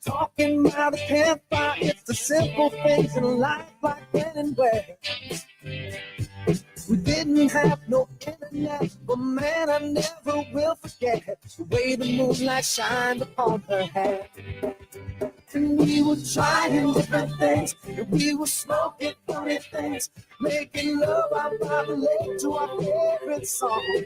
talking about a campfire. It's the simple things in life, like when and where. We didn't have no internet, but man, I never will forget the way the moonlight shined upon her hair. And we were trying different things, and we were smoking funny things, making love out by the lake to our favorite song.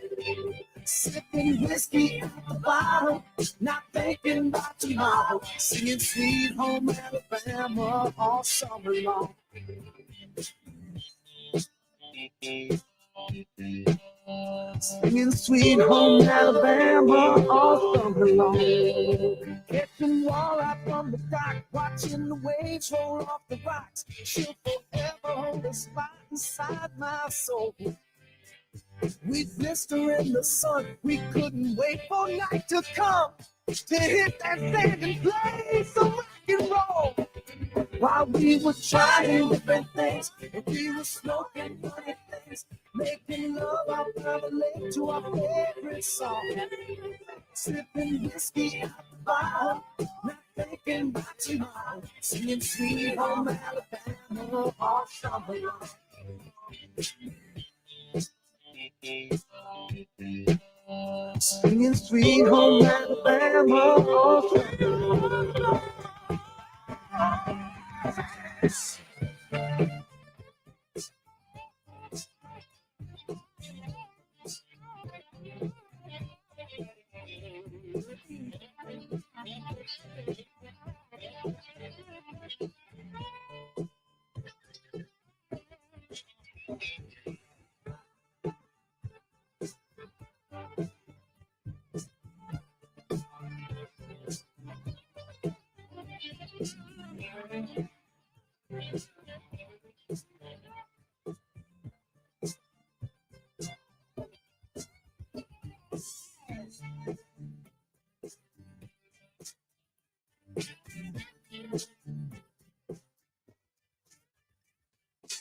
Sipping whiskey at the bottle, not thinking about tomorrow. Singing Sweet Home Alabama all summer long. Singing Sweet Home Alabama all summer long. Catching walleye from the dock, watching the waves roll off the rocks. She'll forever hold a spot inside my soul. We blister in the sun, we couldn't wait for night to come to hit that sand and play some rock and roll. While we were trying different things, and we were smoking funny things, making love out by the lake to our favorite song. Sipping whiskey out the bottle, not thinking about tomorrow. Singing Sweet Home Alabama all summer long. Singing Sweet Home Alabama all summer long.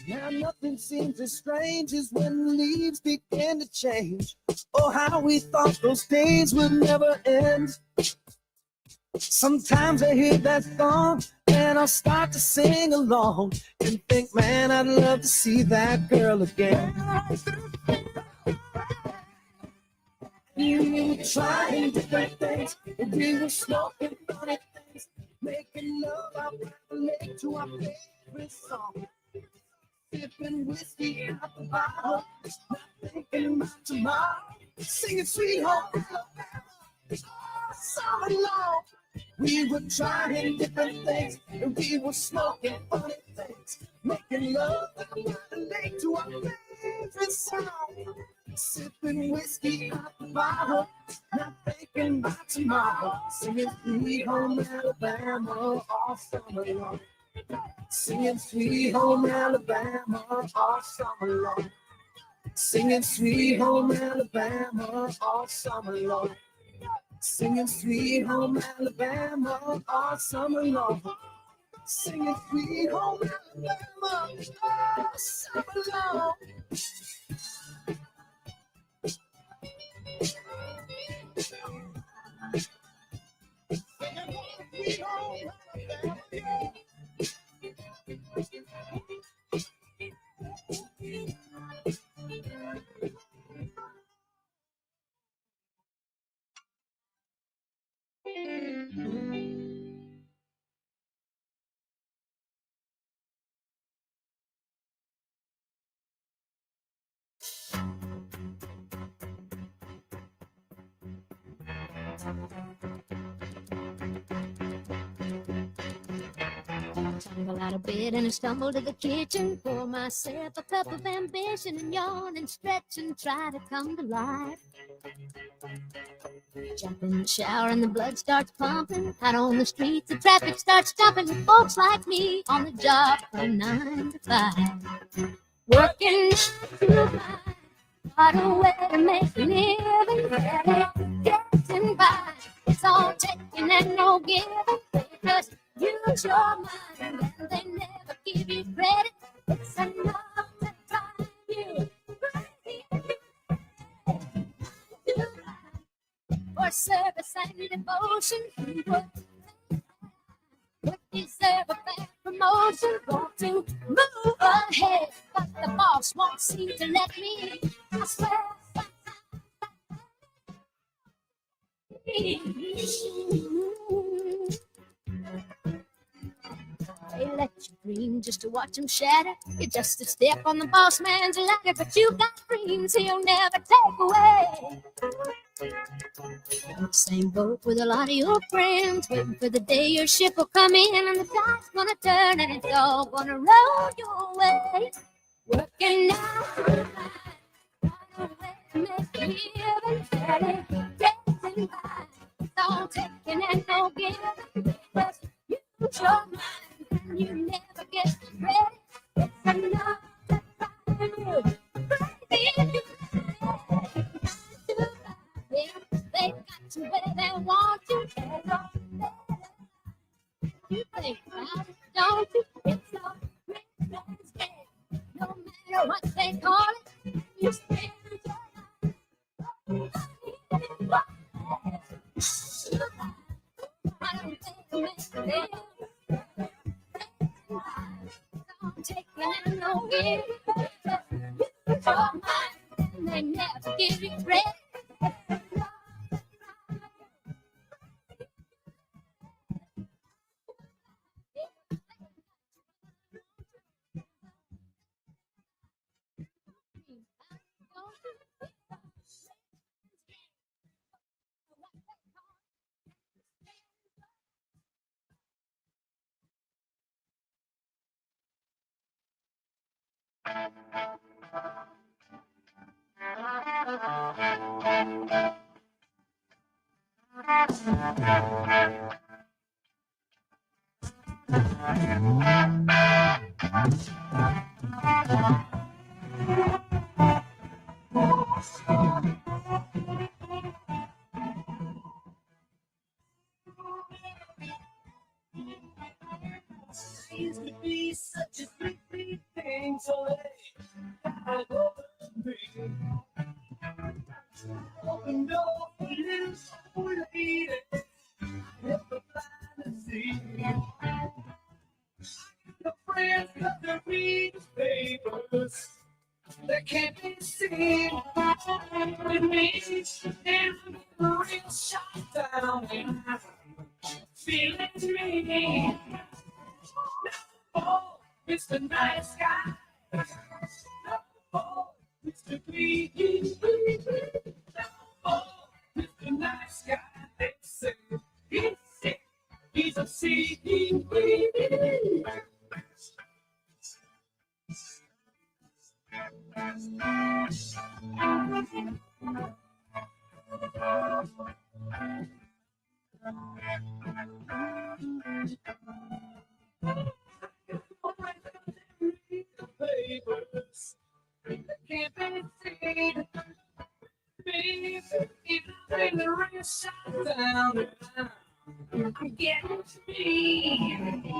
Now nothing seems as strange as when the leaves begin to change. Oh, how we thought those days would never end. Sometimes I hear that song and I'll start to sing along and think, man, I'd love to see that girl again. We were trying different things, and we were smoking funny things, making love out by the lake to our favorite song. Sipping whiskey out the bottle, not thinking about tomorrow. Singing Sweet Home Alabama all summer long. We were trying different things, and we were smoking funny things, making love out by the lake to our favorite song. Sipping whiskey out the bottle, not thinking about tomorrow. Singing Sweet Home Alabama all summer long. Singing Sweet Home Alabama all summer long. Singing Sweet Home Alabama all summer long. Singing Sweet Home Alabama all summer long. Singing Sweet Home Alabama all summer long. Sweet Home Alabama. Tumble out of bed and I stumble to the kitchen, pour myself a cup of ambition and yawn and stretch and try to come to life. Jump in the shower and the blood starts pumping. Out on the streets, the traffic starts jumping with folks like me on the job from 9 to 5. Working to find a way to make a living, barely getting by. It's all taking and no giving. Just use your mind and they never give you credit. It's enough to drive you crazy. For service and devotion, you would deserve a fair promotion. Want to move ahead, but the boss won't seem to let me. I swear. They let you dream just to watch them shatter. You're just a step on the boss man's ladder, but you got dreams he'll never take away. Same boat with a lot of your friends, waiting for the day your ship will come in and the tide's gonna turn and it's all gonna roll your way. Working now, run away, make a living, steady, getting by. It's all taking and no giving, just use your mind and you never get ready. It's enough to try crazy if you they got you where they want you. There's no better. You think about it, don't you? It's no risk and scared. No matter what they call it, you spend your life. I don't think you make it. Don't take it and no give. Use your mind and they never give you credit. Used to be such a big thing to lay over me. Open door for this old lady, never find a seat. The friends got their read the papers, they can't be seen. With me, and the real shot down, and I'm feeling me. Oh, Mr. Nice Guy. Oh, Mr. Clean. Oh, Mr. Nice Guy. They say he's sick. He's a seeking. Papers, they can't be seen. Baby, even the rain shut down, I'm getting to me.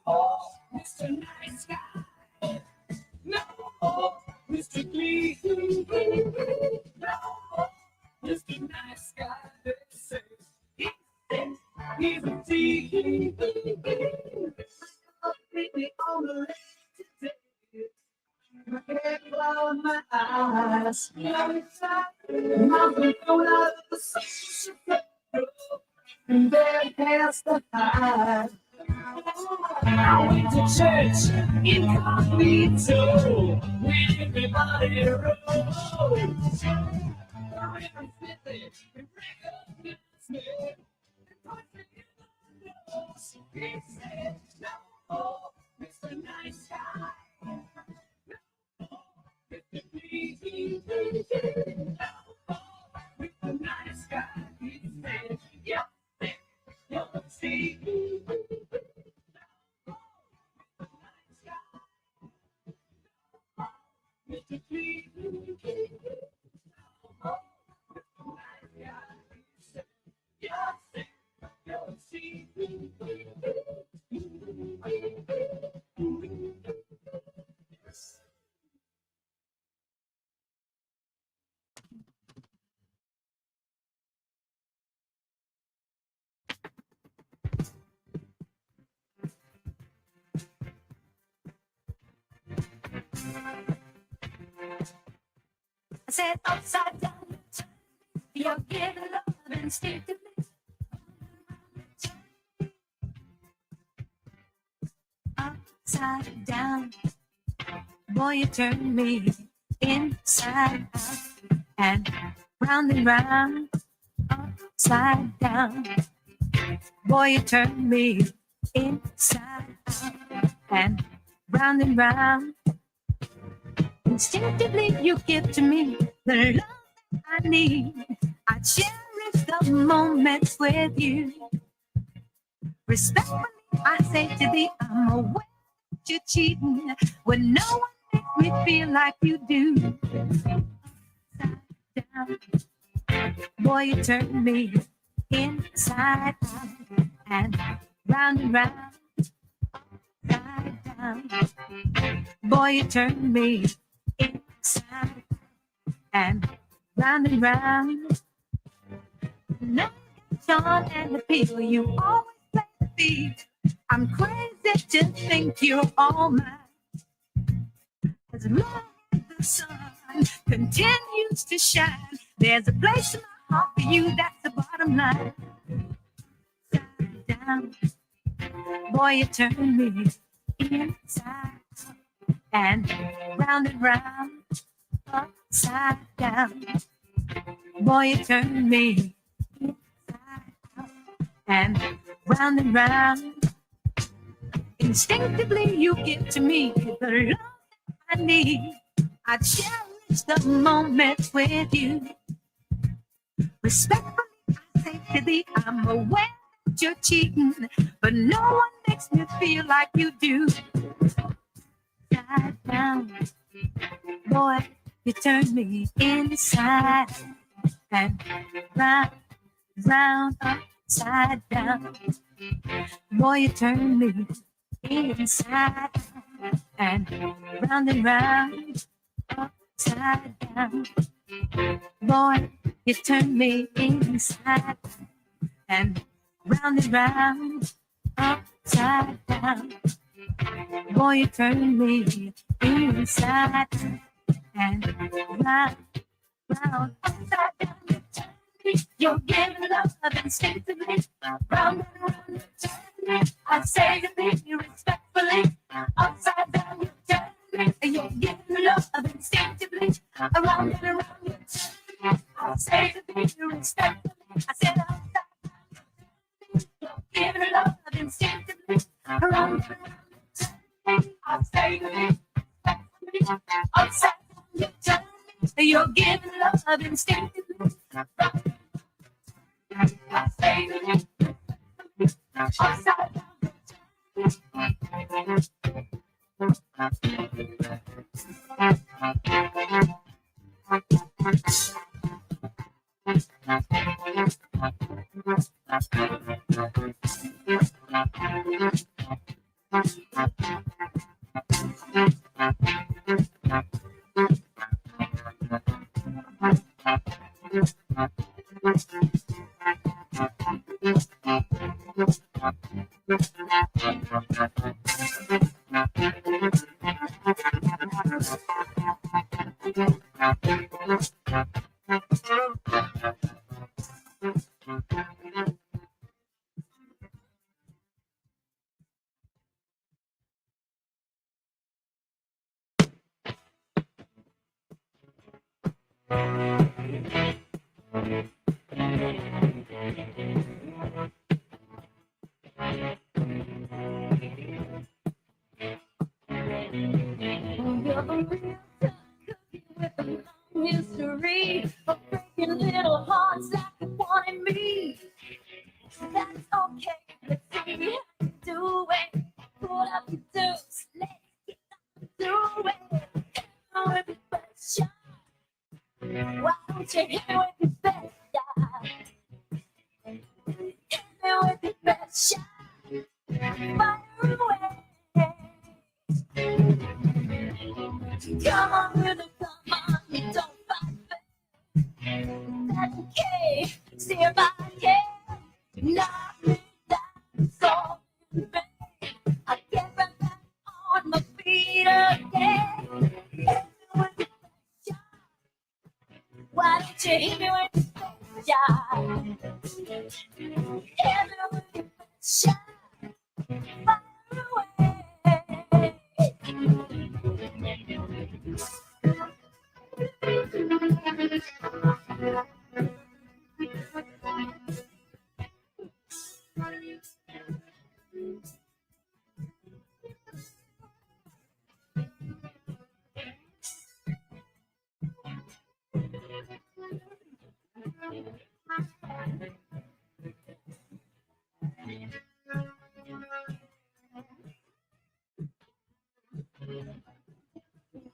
Oh, Mr. Nice Guy. No, Mr. Clean. No, Mr. Nice Guy. They say he's a tea. Maybe on the left today, I can't close my eyes. I'm going out of the social and then past the high. I went to church incognito when everybody rose. Every fifty, they recognized me. He said, no, Mr. Nice Guy. No, Mr. Clean. No, Mr. Nice Guy. He said, yep, you'll see. No, Mr. Nice Guy. Mr. Clean. No, Mr. Nice Guy. He said, yes, you'll see. I said upside down, you're getting love and stick to me. upside down. Boy, you turn me inside out and round, upside down. Boy, you turn me inside out and round. Instinctively, you give to me the love that I need. I cherish the moments with you. Respectfully, I say to thee, I'm aware that you're cheating when no one makes me feel like you do. Upside down, boy, you turn me inside out and round, upside down. Boy, you turn me inside and round. No charm and appeal, you always play the beat. I'm crazy to think you're all mine. As long as the sun continues to shine, there's a place in my heart for you, that's the bottom line. Upside down, boy, you turn me inside and round, upside down. Boy, you turn me inside out and round. Instinctively, you give to me the love that I need. I cherish the moments with you. Respectfully, I say to thee, I'm aware that you're cheating, but no one makes me feel like you do. Upside down, boy, you turn me inside and round, upside down. Boy, you turn me inside and round, upside down. Boy, you turn me inside and round, upside down. Boy, you turn me inside and round, upside down. You turn me, you're giving love instinctively, round and round. You turn me, I say to thee respectfully, upside down. You turn me, you're giving love instinctively, around and around. You turn me, I say to thee respectfully, I said upside down. You're giving love instinctively, around and around. I say to thee respectfully, upside down. You turn me, you're giving love instinctively. I say to thee upside down. History of breaking little hearts like the one in me. That's okay. Let's see how you do it. Pull up your dukes. Let's get through it. Now with your best shot. Why don't you hit me with your best shot? Hit me with your best shot. Fire away. Come on, rhythm, come on. You don't fight fair. That's okay. Steer by care. Not me, that's all in vain. I get right back on my feet again. Hit me with your best shot. Why don't you hit me with your best shot? Hit me with your best shot. Fire away.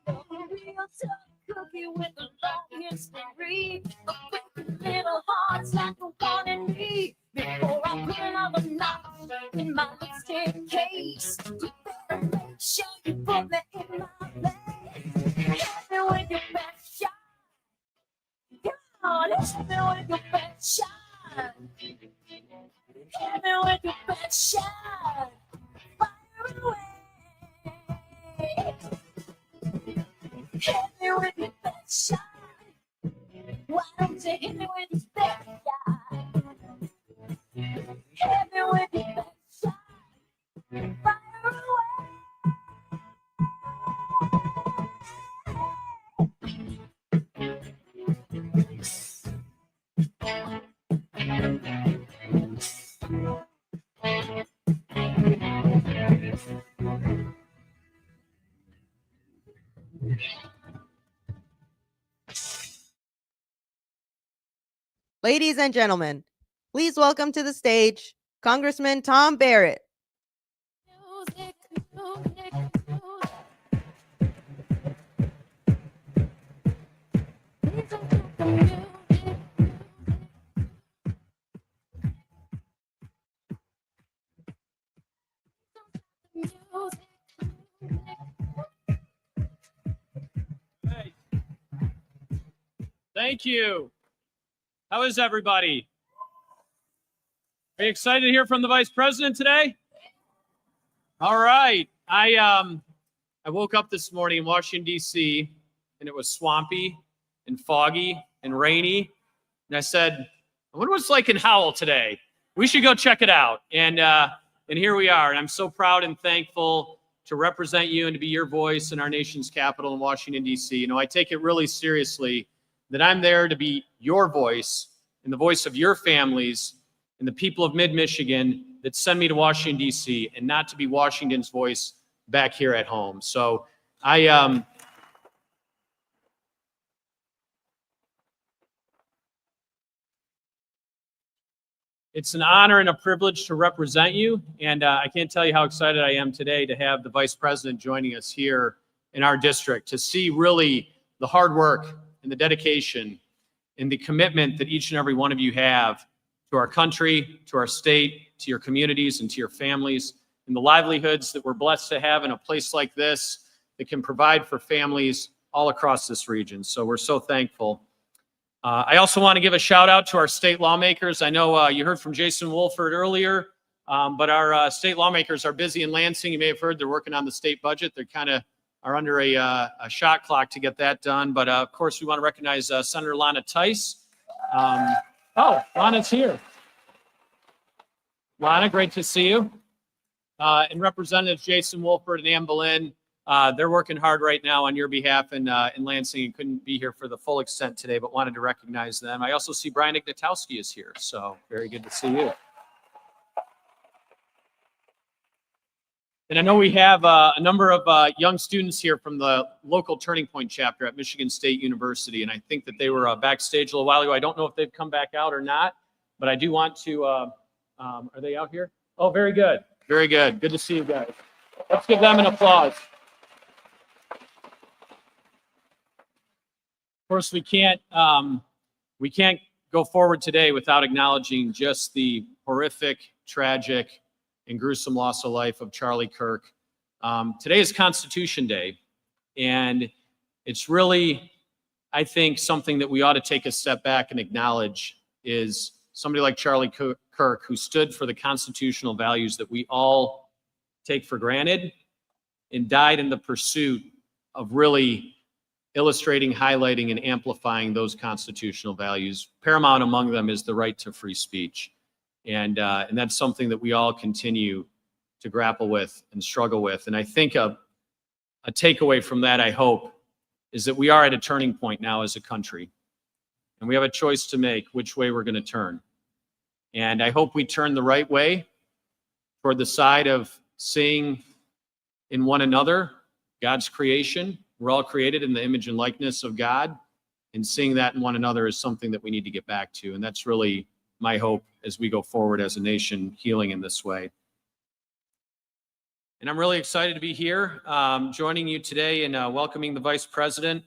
Real tough cookie with a long history. A quick little hearts like the one in me. Before I put another notch in my lipstick case, you better make sure you put me in my place. Hit me with your best shot. Come on, hit me with your best shot. Hit me with your best shot. Fire away. Hit me with your best shot. Why don't you hit me with your best shot? Hit me with your best shot. Fire away. Ladies and gentlemen, please welcome to the stage Congressman Tom Barrett. Music, music, music. Listen to the music. Music. Hey. Thank you. How is everybody? Are you excited to hear from the Vice President today? All right. I woke up this morning in Washington, D.C., and it was swampy and foggy and rainy. And I said, I wonder what it's like in Howell today. We should go check it out. And here we are. And I'm so proud and thankful to represent you and to be your voice in our nation's capital in Washington, D.C. You know, I take it really seriously that I'm there to be your voice and the voice of your families and the people of mid-Michigan that send me to Washington, D.C., and not to be Washington's voice back here at home. So it's an honor and a privilege to represent you, and I can't tell you how excited I am today to have the Vice President joining us here in our district, to see really the hard work and the dedication and the commitment that each and every one of you have to our country, to our state, to your communities, and to your families, and the livelihoods that we're blessed to have in a place like this that can provide for families all across this region. So we're so thankful. I also want to give a shout out to our state lawmakers. I know you heard from Jason Wolford earlier, but our state lawmakers are busy in Lansing. You may have heard they're working on the state budget. They're kind of are under a shot clock to get that done. But of course, we want to recognize Senator Lana Tice. Oh, Lana's here. Lana, great to see you. And Representatives Jason Wolford and Ann Boleyn, they're working hard right now on your behalf in Lansing and couldn't be here for the full extent today, but wanted to recognize them. I also see Brian Ignatowski is here, so very good to see you. And I know we have a number of young students here from the local Turning Point chapter at Michigan State University, and I think that they were backstage a little while ago. I don't know if they've come back out or not, but I do want to, are they out here? Oh, very good. Very good. Good to see you guys. Let's give them an applause. Of course, we can't go forward today without acknowledging just the horrific, tragic, and gruesome loss of life of Charlie Kirk. Today is Constitution Day, and it's really, I think, something that we ought to take a step back and acknowledge is somebody like Charlie Kirk, who stood for the constitutional values that we all take for granted and died in the pursuit of really illustrating, highlighting, and amplifying those constitutional values. Paramount among them is the right to free speech. And that's something that we all continue to grapple with and struggle with. And I think a takeaway from that, I hope, is that we are at a turning point now as a country. And we have a choice to make which way we're going to turn. And I hope we turn the right way toward the side of seeing in one another God's creation. We're all created in the image and likeness of God. And seeing that in one another is something that we need to get back to. And that's really my hope as we go forward as a nation healing in this way. And I'm really excited to be here, joining you today and welcoming the Vice President.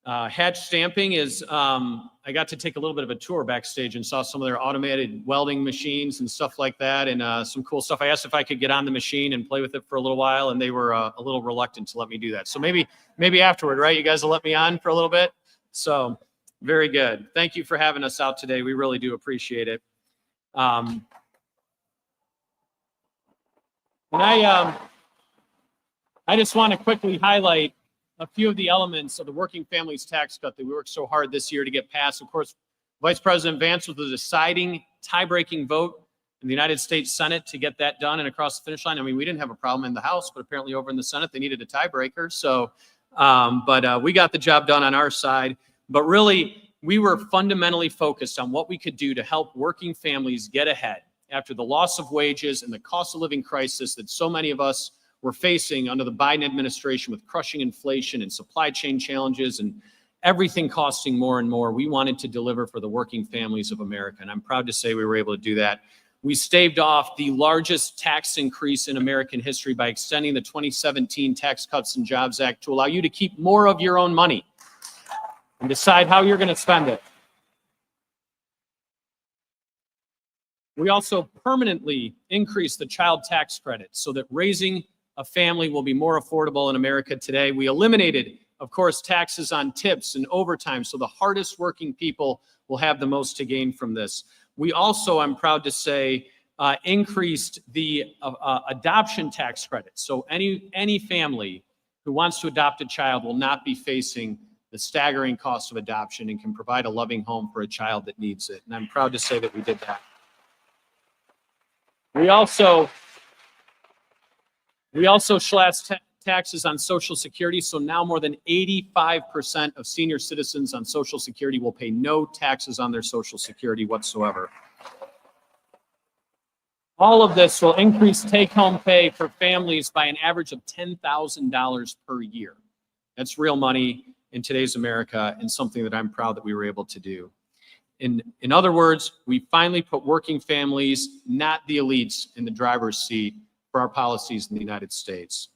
Hatch Stamping is, I got to take a little bit of a tour backstage and saw some of their automated welding machines and stuff like that, and some cool stuff. I asked if I could get on the machine and play with it for a little while, and they were a little reluctant to let me do that. So maybe afterward, right? You guys will let me on for a little bit? So very good. Thank you for having us out today. We really do appreciate it. And I just want to quickly highlight a few of the elements of the working families tax cut that we worked so hard this year to get passed. Of course, Vice President Vance was the deciding tie-breaking vote in the United States Senate to get that done and across the finish line. I mean, we didn't have a problem in the House, but apparently over in the Senate, they needed a tiebreaker. So, but we got the job done on our side. But really, we were fundamentally focused on what we could do to help working families get ahead after the loss of wages and the cost of living crisis that so many of us were facing under the Biden administration with crushing inflation and supply chain challenges and everything costing more and more. We wanted to deliver for the working families of America, and I'm proud to say we were able to do that. We staved off the largest tax increase in American history by extending the 2017 Tax Cuts and Jobs Act to allow you to keep more of your own money and decide how you're going to spend it. We also permanently increased the child tax credit so that raising a family will be more affordable in America today. We eliminated, of course, taxes on tips and overtime, so the hardest working people will have the most to gain from this. We also, I'm proud to say, increased the adoption tax credit. So any family who wants to adopt a child will not be facing the staggering cost of adoption and can provide a loving home for a child that needs it. And I'm proud to say that we did that. We also slashed taxes on Social Security, so now more than 85% of senior citizens on Social Security will pay no taxes on their Social Security whatsoever. All of this will increase take-home pay for families by an average of $10,000 per year. That's real money in today's America and something that I'm proud that we were able to do. In other words, we finally put working families, not the elites, in the driver's seat for our policies in the United States.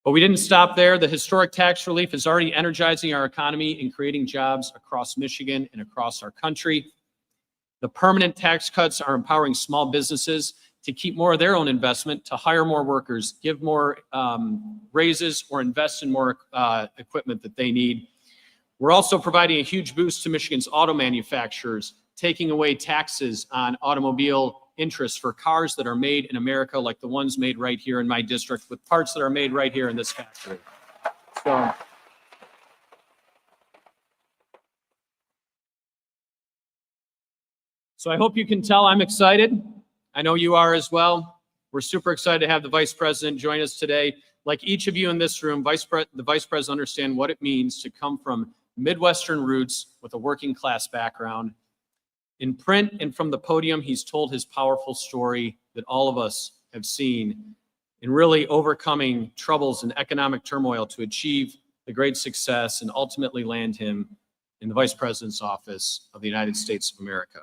But we didn't stop there. The historic tax relief is already energizing our economy and creating jobs across Michigan and across our country. The permanent tax cuts are empowering small businesses to keep more of their own investment, to hire more workers, give more raises, or invest in more equipment that they need. We're also providing a huge boost to Michigan's auto manufacturers, taking away taxes on automobile interest for cars that are made in America, like the ones made right here in my district, with parts that are made right here in this factory. So I hope you can tell I'm excited. I know you are as well. We're super excited to have the Vice President join us today. Like each of you in this room, the Vice President understands what it means to come from Midwestern roots with a working class background. In print and from the podium, he's told his powerful story that all of us have seen in really overcoming troubles and economic turmoil to achieve the great success and ultimately land him in the Vice President's office of the United States of America.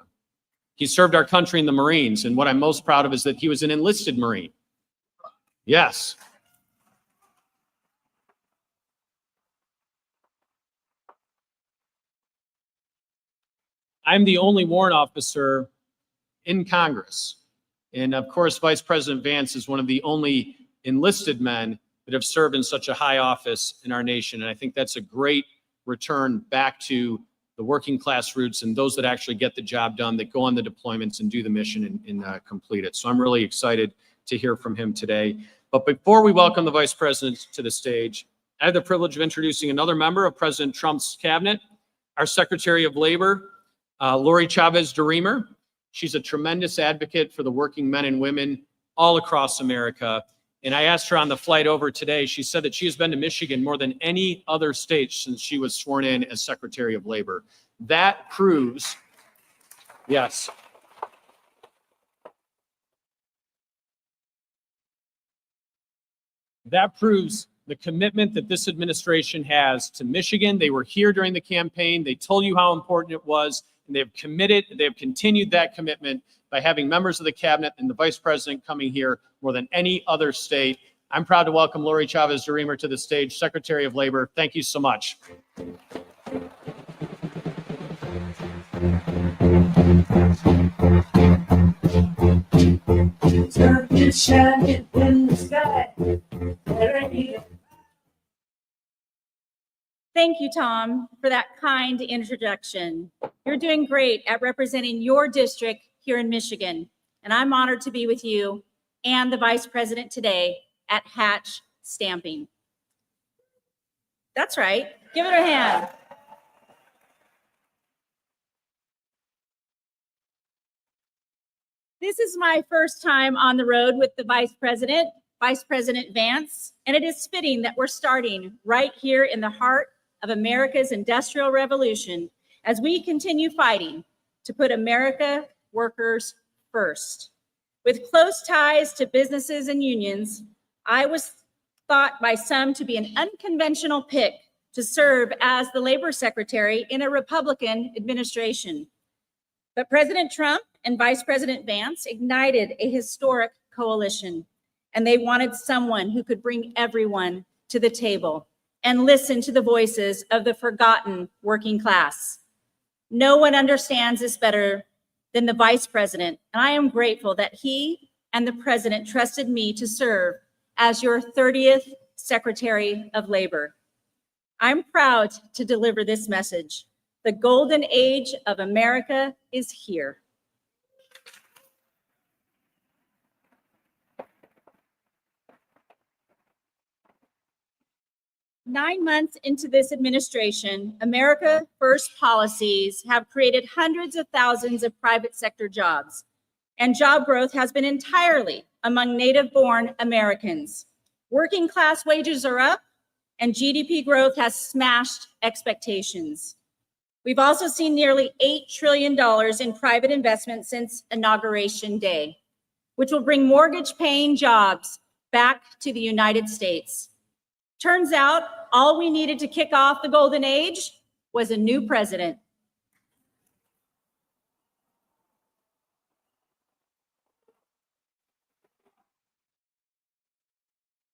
He served our country in the Marines, and what I'm most proud of is that he was an enlisted Marine. Yes. I'm the only warrant officer in Congress. And of course, Vice President Vance is one of the only enlisted men that have served in such a high office in our nation. And I think that's a great return back to the working class roots and those that actually get the job done, that go on the deployments and do the mission and complete it. So I'm really excited to hear from him today. But before we welcome the Vice President to the stage, I have the privilege of introducing another member of President Trump's cabinet, our Secretary of Labor, Lori Chavez-DeRemer. She's a tremendous advocate for the working men and women all across America. And I asked her on the flight over today, she said that she has been to Michigan more than any other state since she was sworn in as Secretary of Labor. That proves, yes. That proves the commitment that this administration has to Michigan. They were here during the campaign. They told you how important it was. and they have continued that commitment by having members of the cabinet and the vice president coming here more than any other state. I'm proud to welcome Lori Chavez-DeRemer to the stage, Secretary of Labor. Thank you so much. Thank you, Tom, for that kind introduction. You're doing great at representing your district here in Michigan, and I'm honored to be with you and the Vice President today at Hatch Stamping. That's right. Give it a hand. This is my first time on the road with the Vice President Vance, and it is fitting that we're starting right here in the heart of America's Industrial Revolution as we continue fighting to put America workers first. With close ties to businesses and unions, I was thought by some to be an unconventional pick to serve as the Labor Secretary in a Republican administration. But President Trump and Vice President Vance ignited a historic coalition, and they wanted someone who could bring everyone to the table and listen to the voices of the forgotten working class. No one understands this better than the Vice President, and I am grateful that he and the President trusted me to serve as your 30th Secretary of Labor. I'm proud to deliver this message. The golden age of America is here. Nine months into this administration, America First policies have created hundreds of thousands of private sector jobs, and job growth has been entirely among native-born Americans. Working class wages are up, and GDP growth has smashed expectations. We've also seen nearly $8 trillion in private investment since Inauguration Day, which will bring mortgage-paying jobs back to the United States. Turns out, all we needed to kick off the golden age was a new president.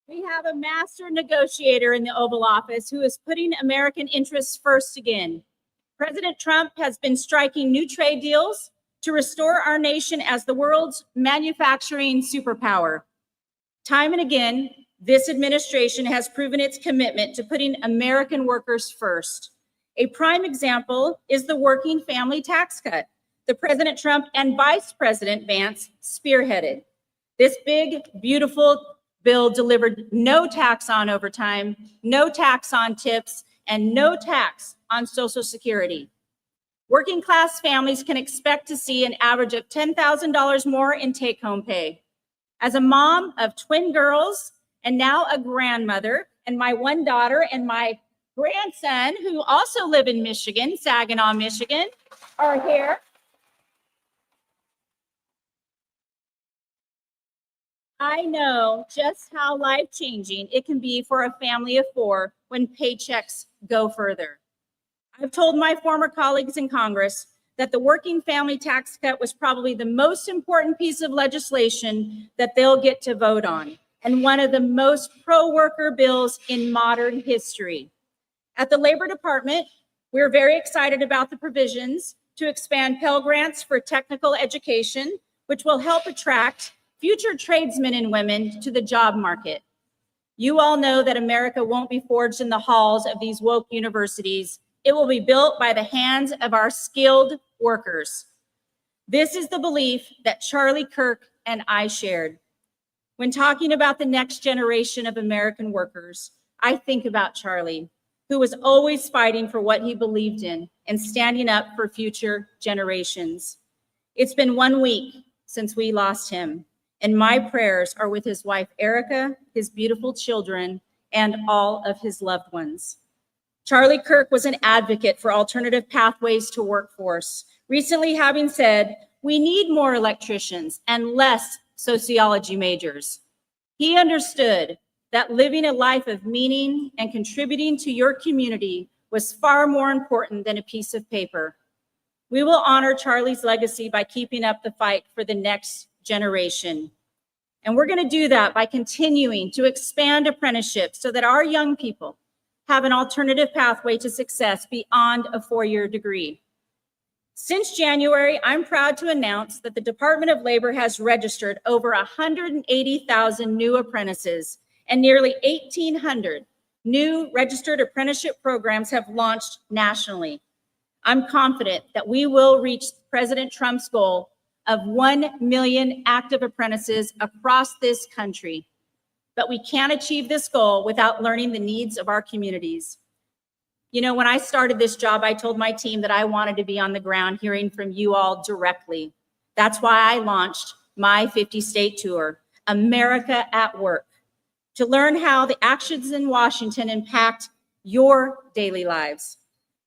We have a master negotiator in the Oval Office who is putting American interests first again. President Trump has been striking new trade deals to restore our nation as the world's manufacturing superpower. Time and again, this administration has proven its commitment to putting American workers first. A prime example is the working family tax cut that President Trump and Vice President Vance spearheaded. This big, beautiful bill delivered no tax on overtime, no tax on tips, and no tax on Social Security. Working class families can expect to see an average of $10,000 more in take-home pay. As a mom of twin girls, and now a grandmother, and my one daughter and my grandson, who also live in Michigan, Saginaw, Michigan, are here. I know just how life-changing it can be for a family of four when paychecks go further. I've told my former colleagues in Congress that the working family tax cut was probably the most important piece of legislation that they'll get to vote on, and one of the most pro-worker bills in modern history. At the Labor Department, we're very excited about the provisions to expand Pell Grants for technical education, which will help attract future tradesmen and women to the job market. You all know that America won't be forged in the halls of these woke universities. It will be built by the hands of our skilled workers. This is the belief that Charlie Kirk and I shared. When talking about the next generation of American workers, I think about Charlie, who was always fighting for what he believed in and standing up for future generations. It's been 1 week since we lost him, and my prayers are with his wife, Erica, his beautiful children, and all of his loved ones. Charlie Kirk was an advocate for alternative pathways to workforce, recently having said, "We need more electricians and less sociology majors." He understood that living a life of meaning and contributing to your community was far more important than a piece of paper. We will honor Charlie's legacy by keeping up the fight for the next generation. And we're going to do that by continuing to expand apprenticeships so that our young people have an alternative pathway to success beyond a four-year degree. Since January, I'm proud to announce that the Department of Labor has registered over 180,000 new apprentices, and nearly 1,800 new registered apprenticeship programs have launched nationally. I'm confident that we will reach President Trump's goal of 1 million active apprentices across this country. But we can't achieve this goal without learning the needs of our communities. You know, when I started this job, I told my team that I wanted to be on the ground hearing from you all directly. That's why I launched my 50-state tour, America at Work, to learn how the actions in Washington impact your daily lives.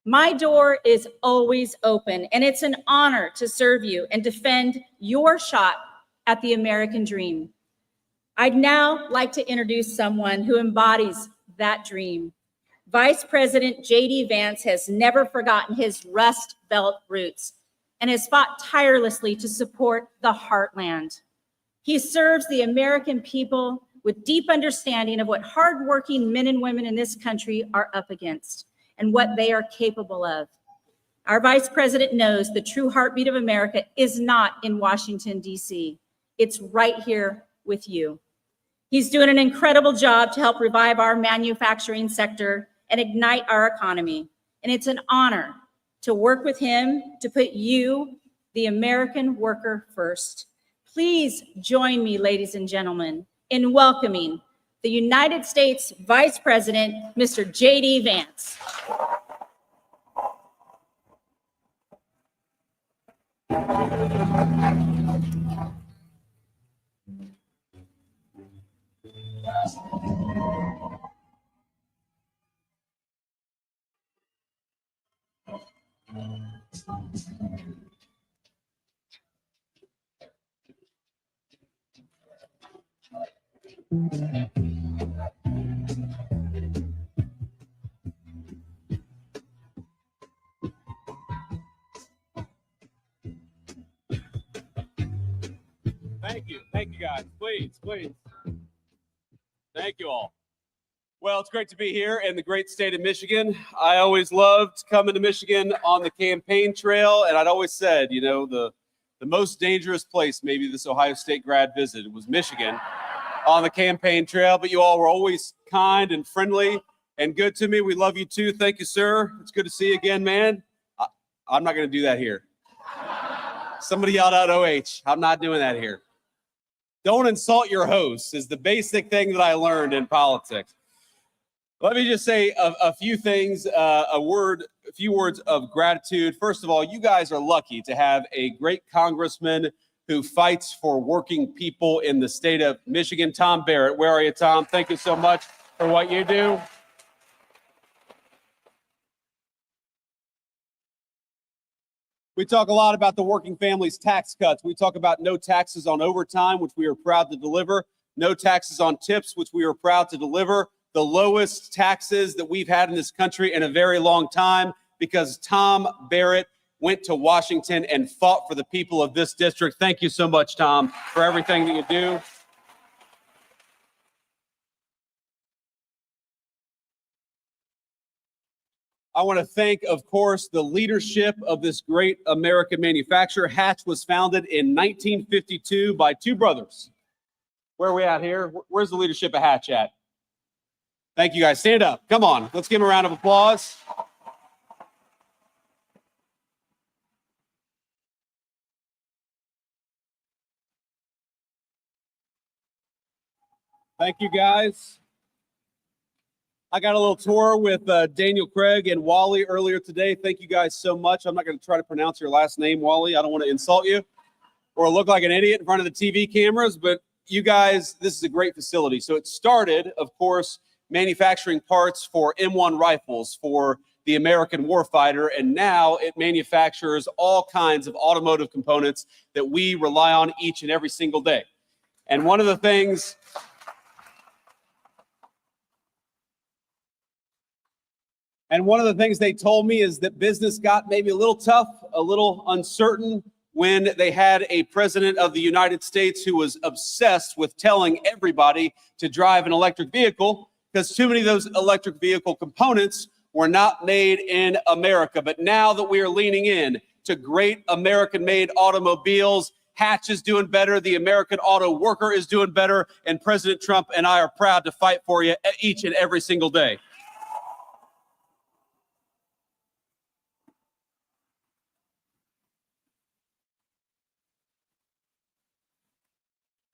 My door is always open, and it's an honor to serve you and defend your shot at the American dream. I'd now like to introduce someone who embodies that dream. Vice President JD Vance has never forgotten his Rust Belt roots and has fought tirelessly to support the heartland. He serves the American people with deep understanding of what hardworking men and women in this country are up against and what they are capable of. Our Vice President knows the true heartbeat of America is not in Washington, D.C. It's right here with you. He's doing an incredible job to help revive our manufacturing sector and ignite our economy. And it's an honor to work with him to put you, the American worker, first. Please join me, ladies and gentlemen, in welcoming the United States Vice President, Mr. JD Vance. Thank you guys. Please. Thank you all. Well, it's great to be here in the great state of Michigan. I always loved coming to Michigan on the campaign trail, and I'd always said, you know, the most dangerous place maybe this Ohio State grad visited was Michigan on the campaign trail, but you all were always kind and friendly and good to me. We love you too. Thank you, sir. It's good to see you again, man. I'm not going to do that here. Somebody yelled out OH. I'm not doing that here. Don't insult your hosts is the basic thing that I learned in politics. Let me just say a few things, a few words of gratitude. First of all, you guys are lucky to have a great congressman who fights for working people in the state of Michigan. Tom Barrett, where are you, Tom? Thank you so much for what you do. We talk a lot about the working families tax cuts. We talk about no taxes on overtime, which we are proud to deliver. No taxes on tips, which we are proud to deliver. The lowest taxes that we've had in this country in a very long time, because Tom Barrett went to Washington and fought for the people of this district. Thank you so much, Tom, for everything that you do. I want to thank, of course, the leadership of this great American manufacturer. Hatch was founded in 1952 by two brothers. Where are we at here? Where's the leadership of Hatch at? Thank you, guys. Stand up. Come on. Let's give them a round of applause. Thank you, guys. I got a little tour with Daniel Craig and Wally earlier today. Thank you guys so much. I'm not going to try to pronounce your last name, Wally. I don't want to insult you or look like an idiot in front of the TV cameras, but you guys, this is a great facility. So it started, of course, manufacturing parts for M1 rifles for the American warfighter, and now it manufactures all kinds of automotive components that we rely on each and every single day. And one of the things And one of the things they told me is that business got maybe a little tough, a little uncertain when they had a president of the United States who was obsessed with telling everybody to drive an electric vehicle because too many of those electric vehicle components were not made in America. But now that we are leaning in to great American-made automobiles, Hatch is doing better, the American auto worker is doing better, and President Trump and I are proud to fight for you each and every single day.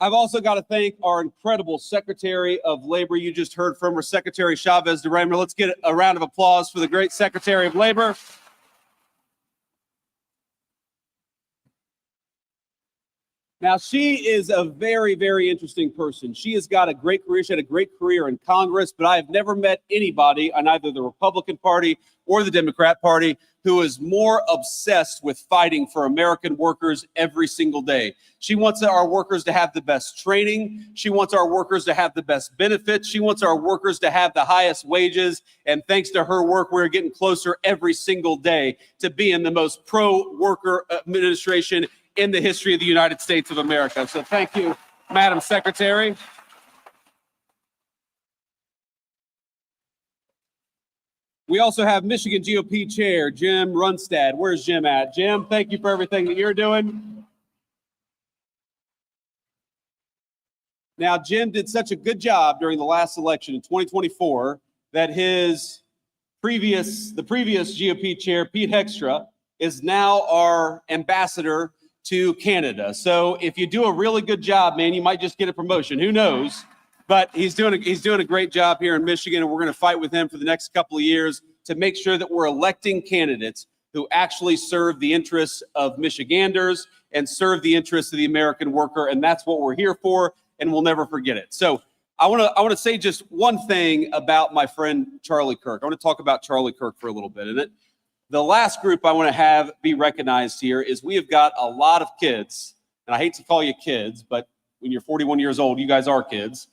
I've also got to thank our incredible Secretary of Labor. You just heard from her, Secretary Chavez DeRemer. Let's get a round of applause for the great Secretary of Labor. Now, she is a very, very interesting person. She has got a great career. She had a great career in Congress, but I have never met anybody on either the Republican Party or the Democrat Party who is more obsessed with fighting for American workers every single day. She wants our workers to have the best training. She wants our workers to have the best benefits. She wants our workers to have the highest wages. And thanks to her work, we're getting closer every single day to being the most pro-worker administration in the history of the United States of America. So thank you, Madam Secretary. We also have Michigan GOP Chair Jim Runstad. Where's Jim at? Jim, thank you for everything that you're doing. Now, Jim did such a good job during the last election in 2024 that the previous GOP chair, Pete Hegstra, is now our ambassador to Canada. So if you do a really good job, man, you might just get a promotion. Who knows? But he's doing a great job here in Michigan, and we're going to fight with him for the next couple of years to make sure that we're electing candidates who actually serve the interests of Michiganders and serve the interests of the American worker. And that's what we're here for, and we'll never forget it. So I want to say just one thing about my friend Charlie Kirk. I want to talk about Charlie Kirk for a little bit. And the last group I want to have be recognized here is we have got a lot of kids, and I hate to call you kids, but when you're 41 years old, you guys are kids.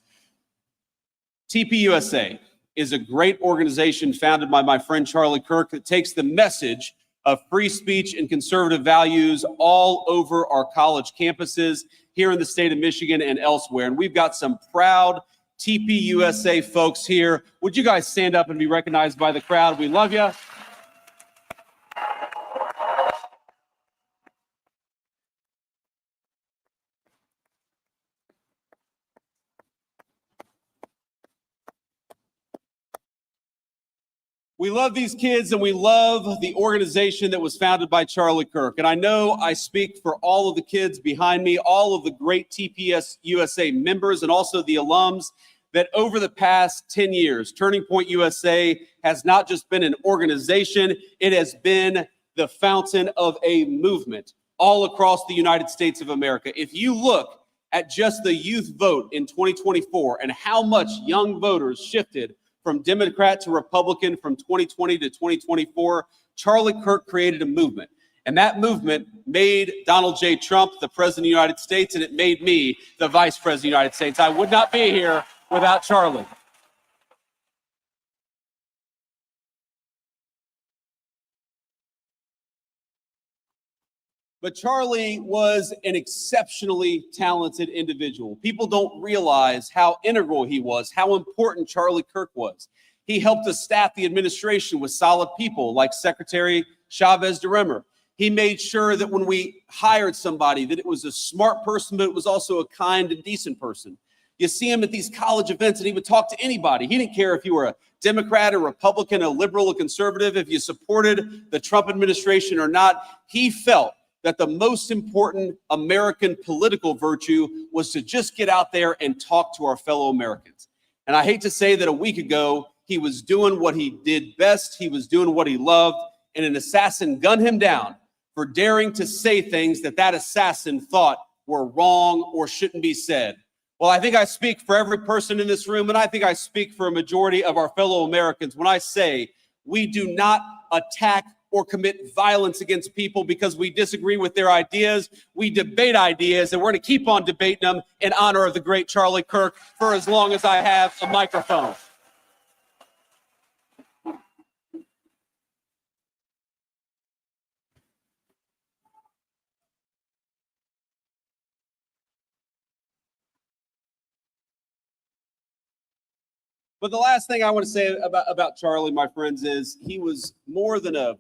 TPUSA is a great organization founded by my friend Charlie Kirk that takes the message of free speech and conservative values all over our college campuses here in the state of Michigan and elsewhere. And we've got some proud TPUSA folks here. Would you guys stand up and be recognized by the crowd? We love you. We love these kids, and we love the organization that was founded by Charlie Kirk. And I know I speak for all of the kids behind me, all of the great TPUSA members, and also the alums, that over the past 10 years, Turning Point USA has not just been an organization, it has been the fountain of a movement all across the United States of America. If you look at just the youth vote in 2024 and how much young voters shifted from Democrat to Republican from 2020 to 2024, Charlie Kirk created a movement. And that movement made Donald J. Trump the president of the United States, and it made me the vice president of the United States. I would not be here without Charlie. But Charlie was an exceptionally talented individual. People don't realize how integral he was, how important Charlie Kirk was. He helped us staff the administration with solid people like Secretary Chavez DeRemer. He made sure that when we hired somebody, that it was a smart person, but it was also a kind and decent person. You see him at these college events, and he would talk to anybody. He didn't care if you were a Democrat, a Republican, a liberal, a conservative, if you supported the Trump administration or not. He felt that the most important American political virtue was to just get out there and talk to our fellow Americans. And I hate to say that a week ago, he was doing what he did best. He was doing what he loved, and an assassin gunned him down for daring to say things that assassin thought were wrong or shouldn't be said. Well, I think I speak for every person in this room, and I think I speak for a majority of our fellow Americans when I say we do not attack or commit violence against people because we disagree with their ideas. We debate ideas, and we're going to keep on debating them in honor of the great Charlie Kirk for as long as I have a microphone. But the last thing I want to say about Charlie, my friends, is he was more than a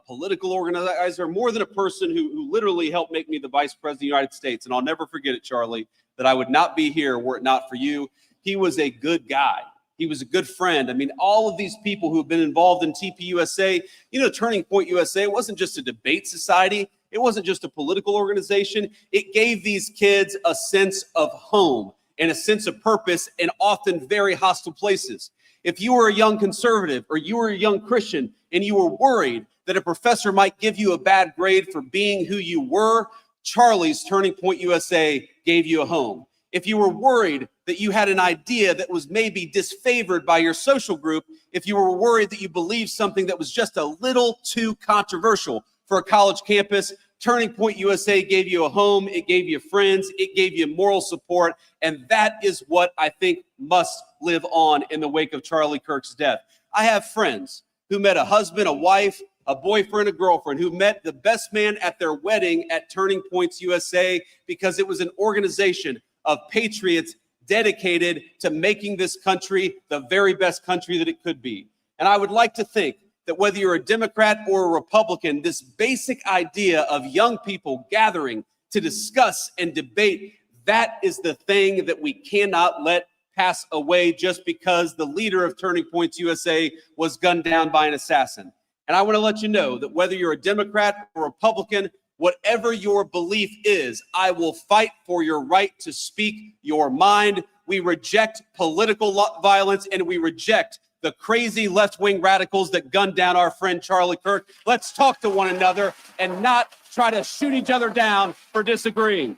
political organizer, more than a person who literally helped make me the vice president of the United States. And I'll never forget it, Charlie, that I would not be here were it not for you. He was a good guy. He was a good friend. I mean, all of these people who have been involved in TPUSA, you know, Turning Point USA, it wasn't just a debate society. It wasn't just a political organization. It gave these kids a sense of home and a sense of purpose in often very hostile places. If you were a young conservative or you were a young Christian and you were worried that a professor might give you a bad grade for being who you were, Charlie's Turning Point USA gave you a home. If you were worried that you had an idea that was maybe disfavored by your social group, if you were worried that you believed something that was just a little too controversial for a college campus, Turning Point USA gave you a home, it gave you friends, it gave you moral support, and that is what I think must live on in the wake of Charlie Kirk's death. I have friends who met a husband, a wife, a boyfriend, a girlfriend, who met the best man at their wedding at Turning Points USA because it was an organization of patriots dedicated to making this country the very best country that it could be. And I would like to think that whether you're a Democrat or a Republican, this basic idea of young people gathering to discuss and debate, that is the thing that we cannot let pass away just because the leader of Turning Points USA was gunned down by an assassin. And I want to let you know that whether you're a Democrat or Republican, whatever your belief is, I will fight for your right to speak your mind. We reject political violence and we reject the crazy left-wing radicals that gunned down our friend Charlie Kirk. Let's talk to one another and not try to shoot each other down for disagreeing.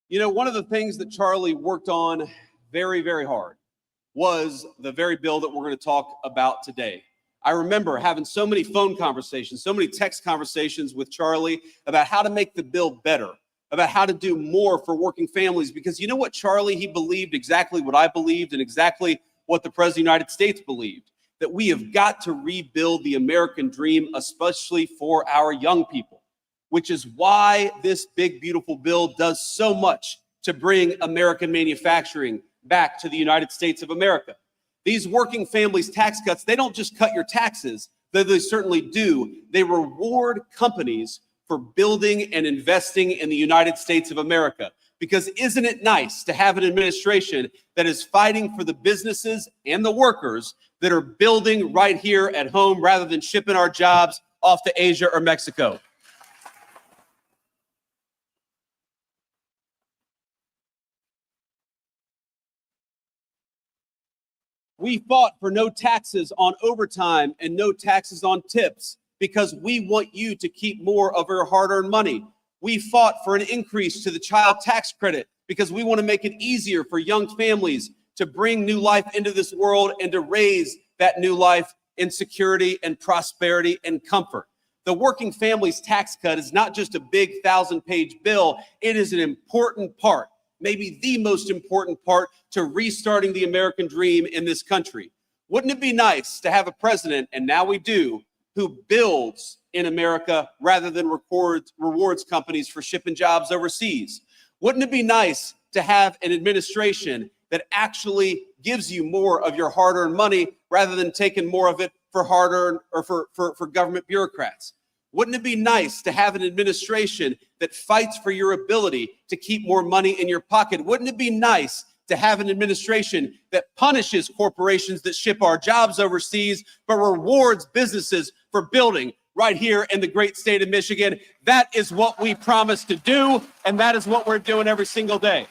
You know, one of the things that Charlie worked on very, very hard was the very bill that we're going to talk about today. I remember having so many phone conversations, so many text conversations with Charlie about how to make the bill better, about how to do more for working families. Because you know what, Charlie, he believed exactly what I believed and exactly what the President of the United States believed, that we have got to rebuild the American dream, especially for our young people, which is why this big, beautiful bill does so much to bring American manufacturing back to the United States of America. These working families tax cuts, they don't just cut your taxes, though they certainly do. They reward companies for building and investing in the United States of America. Because isn't it nice to have an administration that is fighting for the businesses and the workers that are building right here at home rather than shipping our jobs off to Asia or Mexico? We fought for no taxes on overtime and no taxes on tips because we want you to keep more of your hard-earned money. We fought for an increase to the child tax credit because we want to make it easier for young families to bring new life into this world and to raise that new life in security and prosperity and comfort. The working families tax cut is not just a big 1,000-page bill. It is an important part, maybe the most important part, to restarting the American dream in this country. Wouldn't it be nice to have a president, and now we do, who builds in America rather than rewards companies for shipping jobs overseas? Wouldn't it be nice to have an administration that actually gives you more of your hard-earned money rather than taking more of it for hard-earned or for government bureaucrats? Wouldn't it be nice to have an administration that fights for your ability to keep more money in your pocket? Wouldn't it be nice to have an administration that punishes corporations that ship our jobs overseas, but rewards businesses for building right here in the great state of Michigan? That is what we promised to do, and that is what we're doing every single day.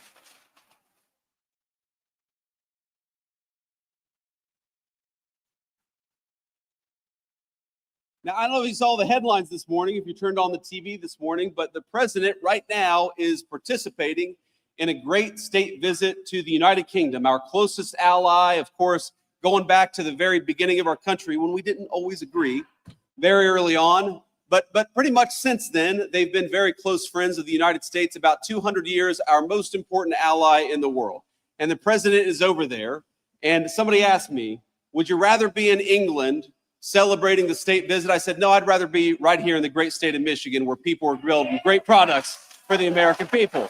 Now, I don't know if you saw the headlines this morning, if you turned on the TV this morning, but the president right now is participating in a great state visit to the United Kingdom, our closest ally, of course, going back to the very beginning of our country when we didn't always agree very early on. But pretty much since then, they've been very close friends of the United States, about 200 years, our most important ally in the world. And the president is over there. And somebody asked me, would you rather be in England celebrating the state visit. I said, no, I'd rather be right here in the great state of Michigan where people are grilled with great products for the American people.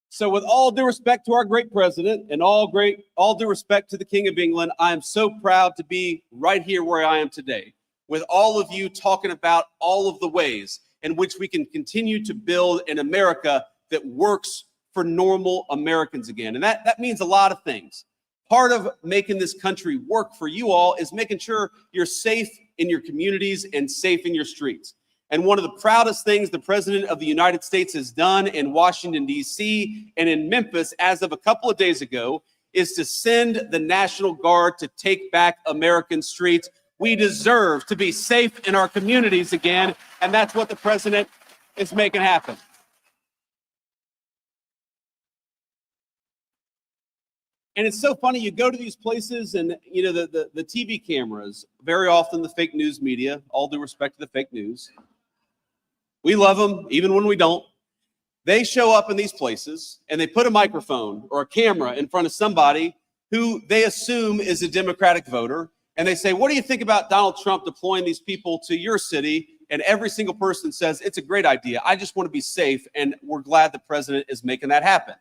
So with all due respect to our great president and all due respect to the King of England, I am so proud to be right here where I am today with all of you talking about all of the ways in which we can continue to build an America that works for normal Americans again. And that means a lot of things. Part of making this country work for you all is making sure you're safe in your communities and safe in your streets. And one of the proudest things the President of the United States has done in Washington, D.C. and in Memphis as of a couple of days ago is to send the National Guard to take back American streets. We deserve to be safe in our communities again, and that's what the President is making happen. And it's so funny, you go to these places and, you know, the TV cameras, very often the fake news media, all due respect to the fake news. We love them, even when we don't. They show up in these places and they put a microphone or a camera in front of somebody who they assume is a Democratic voter. And they say, what do you think about Donald Trump deploying these people to your city? And every single person says, it's a great idea. I just want to be safe. And we're glad the president is making that happen.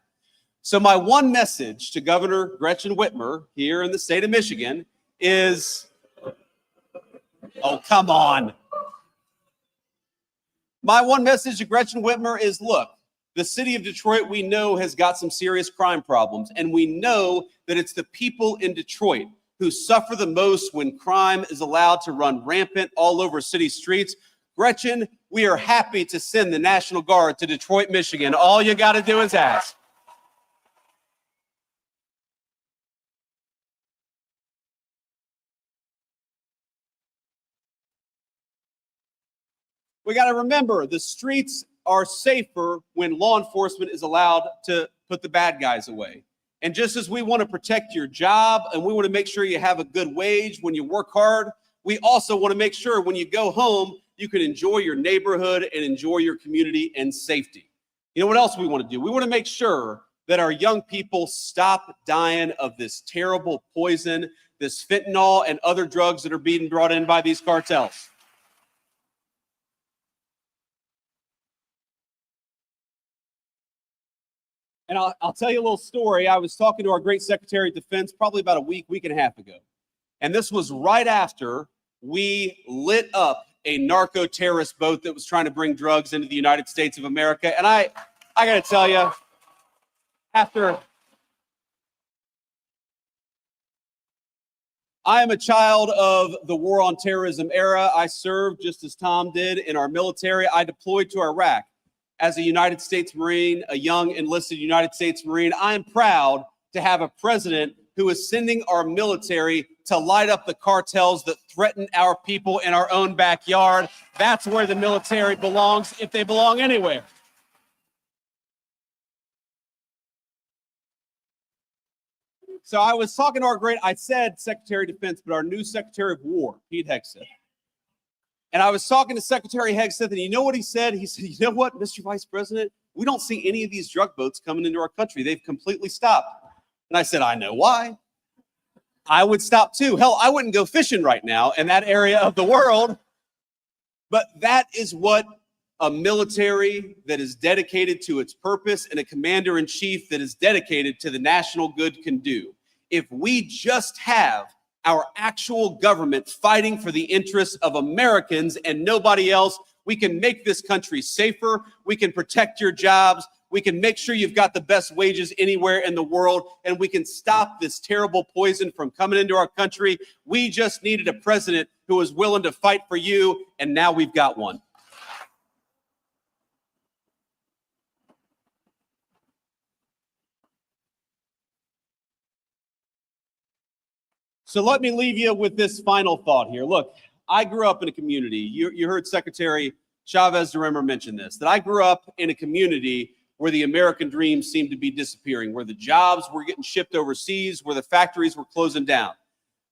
So my one message to Governor Gretchen Witmer here in the state of Michigan is, oh, come on. My one message to Gretchen Whitmer is, look, the city of Detroit, we know, has got some serious crime problems, and we know that it's the people in Detroit who suffer the most when crime is allowed to run rampant all over city streets. Gretchen, we are happy to send the National Guard to Detroit, Michigan. All you got to do is ask. We got to remember, the streets are safer when law enforcement is allowed to put the bad guys away. And just as we want to protect your job and we want to make sure you have a good wage when you work hard, we also want to make sure when you go home, you can enjoy your neighborhood and enjoy your community and safety. You know what else we want to do? We want to make sure that our young people stop dying of this terrible poison, this fentanyl and other drugs that are being brought in by these cartels. And I'll tell you a little story. I was talking to our great Secretary of Defense probably about a week and a half ago. And this was right after we lit up a narco-terrorist boat that was trying to bring drugs into the United States of America. And I got to tell you, I am a child of the war on terrorism era. I served just as Tom did in our military. I deployed to Iraq as a United States Marine, a young enlisted United States Marine. I am proud to have a president who is sending our military to light up the cartels that threaten our people in our own backyard. That's where the military belongs, if they belong anywhere. So I was talking to I said Secretary of Defense, but our new Secretary of War, Pete Hegseth. And I was talking to Secretary Hegseth, and you know what he said? He said, you know what, Mr. Vice President, we don't see any of these drug boats coming into our country. They've completely stopped. And I said, I know why. I would stop too. Hell, I wouldn't go fishing right now in that area of the world. But that is what a military that is dedicated to its purpose and a commander-in-chief that is dedicated to the national good can do. If we just have our actual government fighting for the interests of Americans and nobody else, we can make this country safer. We can protect your jobs. We can make sure you've got the best wages anywhere in the world, and we can stop this terrible poison from coming into our country. We just needed a president who was willing to fight for you, and now we've got one. So let me leave you with this final thought here. Look, I grew up in a community. You heard Secretary Chavez de Remmer mention this, that I grew up in a community where the American dream seemed to be disappearing, where the jobs were getting shipped overseas, where the factories were closing down.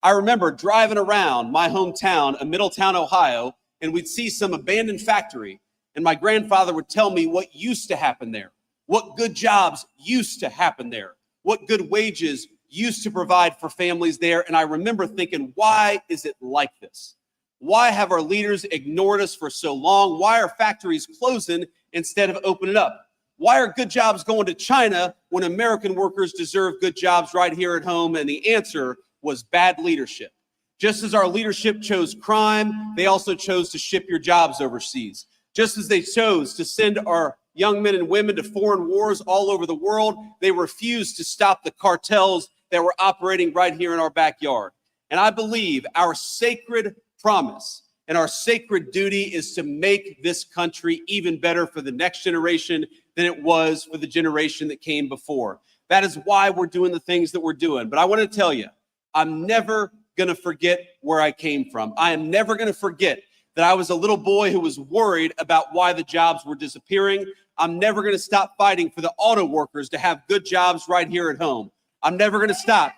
I remember driving around my hometown of Middletown, Ohio, and we'd see some abandoned factory, and my grandfather would tell me what used to happen there. what good jobs used to happen there, what good wages used to provide for families there. And I remember thinking, why is it like this? Why have our leaders ignored us for so long? Why are factories closing instead of opening up? Why are good jobs going to China when American workers deserve good jobs right here at home? And the answer was bad leadership. Just as our leadership chose crime, they also chose to ship your jobs overseas. Just as they chose to send our young men and women to foreign wars all over the world, they refused to stop the cartels that were operating right here in our backyard. And I believe our sacred promise and our sacred duty is to make this country even better for the next generation than it was for the generation that came before. That is why we're doing the things that we're doing. But I want to tell you, I'm never going to forget where I came from. I am never going to forget that I was a little boy who was worried about why the jobs were disappearing. I'm never going to stop fighting for the auto workers to have good jobs right here at home. I'm never going to stop.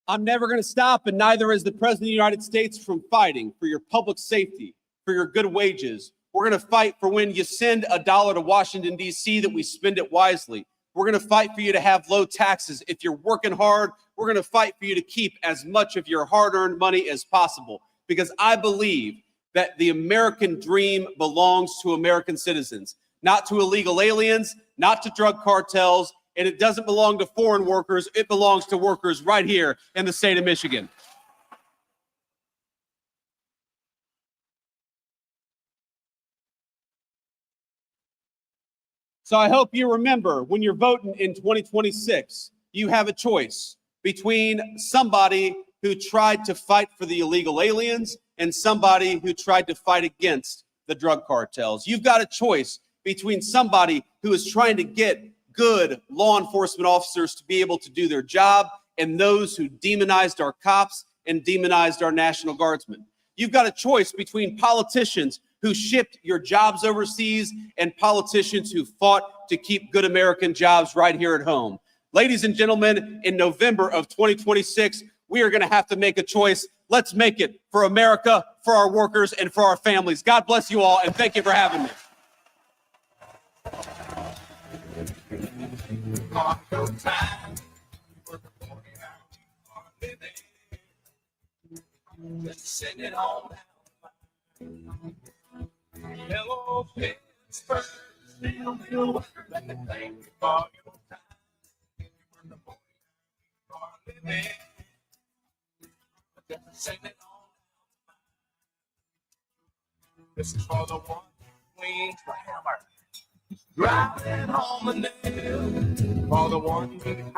I'm never going to stop, and neither is the President of the United States, from fighting for your public safety, for your good wages. We're going to fight for when you send $1 to Washington, D.C., that we spend it wisely. We're going to fight for you to have low taxes. If you're working hard, we're going to fight for you to keep as much of your hard-earned money as possible, because I believe that the American dream belongs to American citizens, not to illegal aliens, not to drug cartels, and it doesn't belong to foreign workers. It belongs to workers right here in the state of Michigan. So I hope you remember, when you're voting in 2026, you have a choice between somebody who tried to fight for the illegal aliens and somebody who tried to fight against the drug cartels. You've got a choice between somebody who is trying to get good law enforcement officers to be able to do their job and those who demonized our cops and demonized our National Guardsmen. You've got a choice between politicians who shipped your jobs overseas and politicians who fought to keep good American jobs right here at home. Ladies and gentlemen, in November of 2026, we are going to have to make a choice. Let's make it for America, for our workers, and for our families. God bless you all, and thank you for having me. Send it on down. Hello, Pittsburgh. Still feel worker. Let me thank you for your time. You were the boy you are living. Send it on down. This is for the one we hammer. Driving home the nail. For the one behind.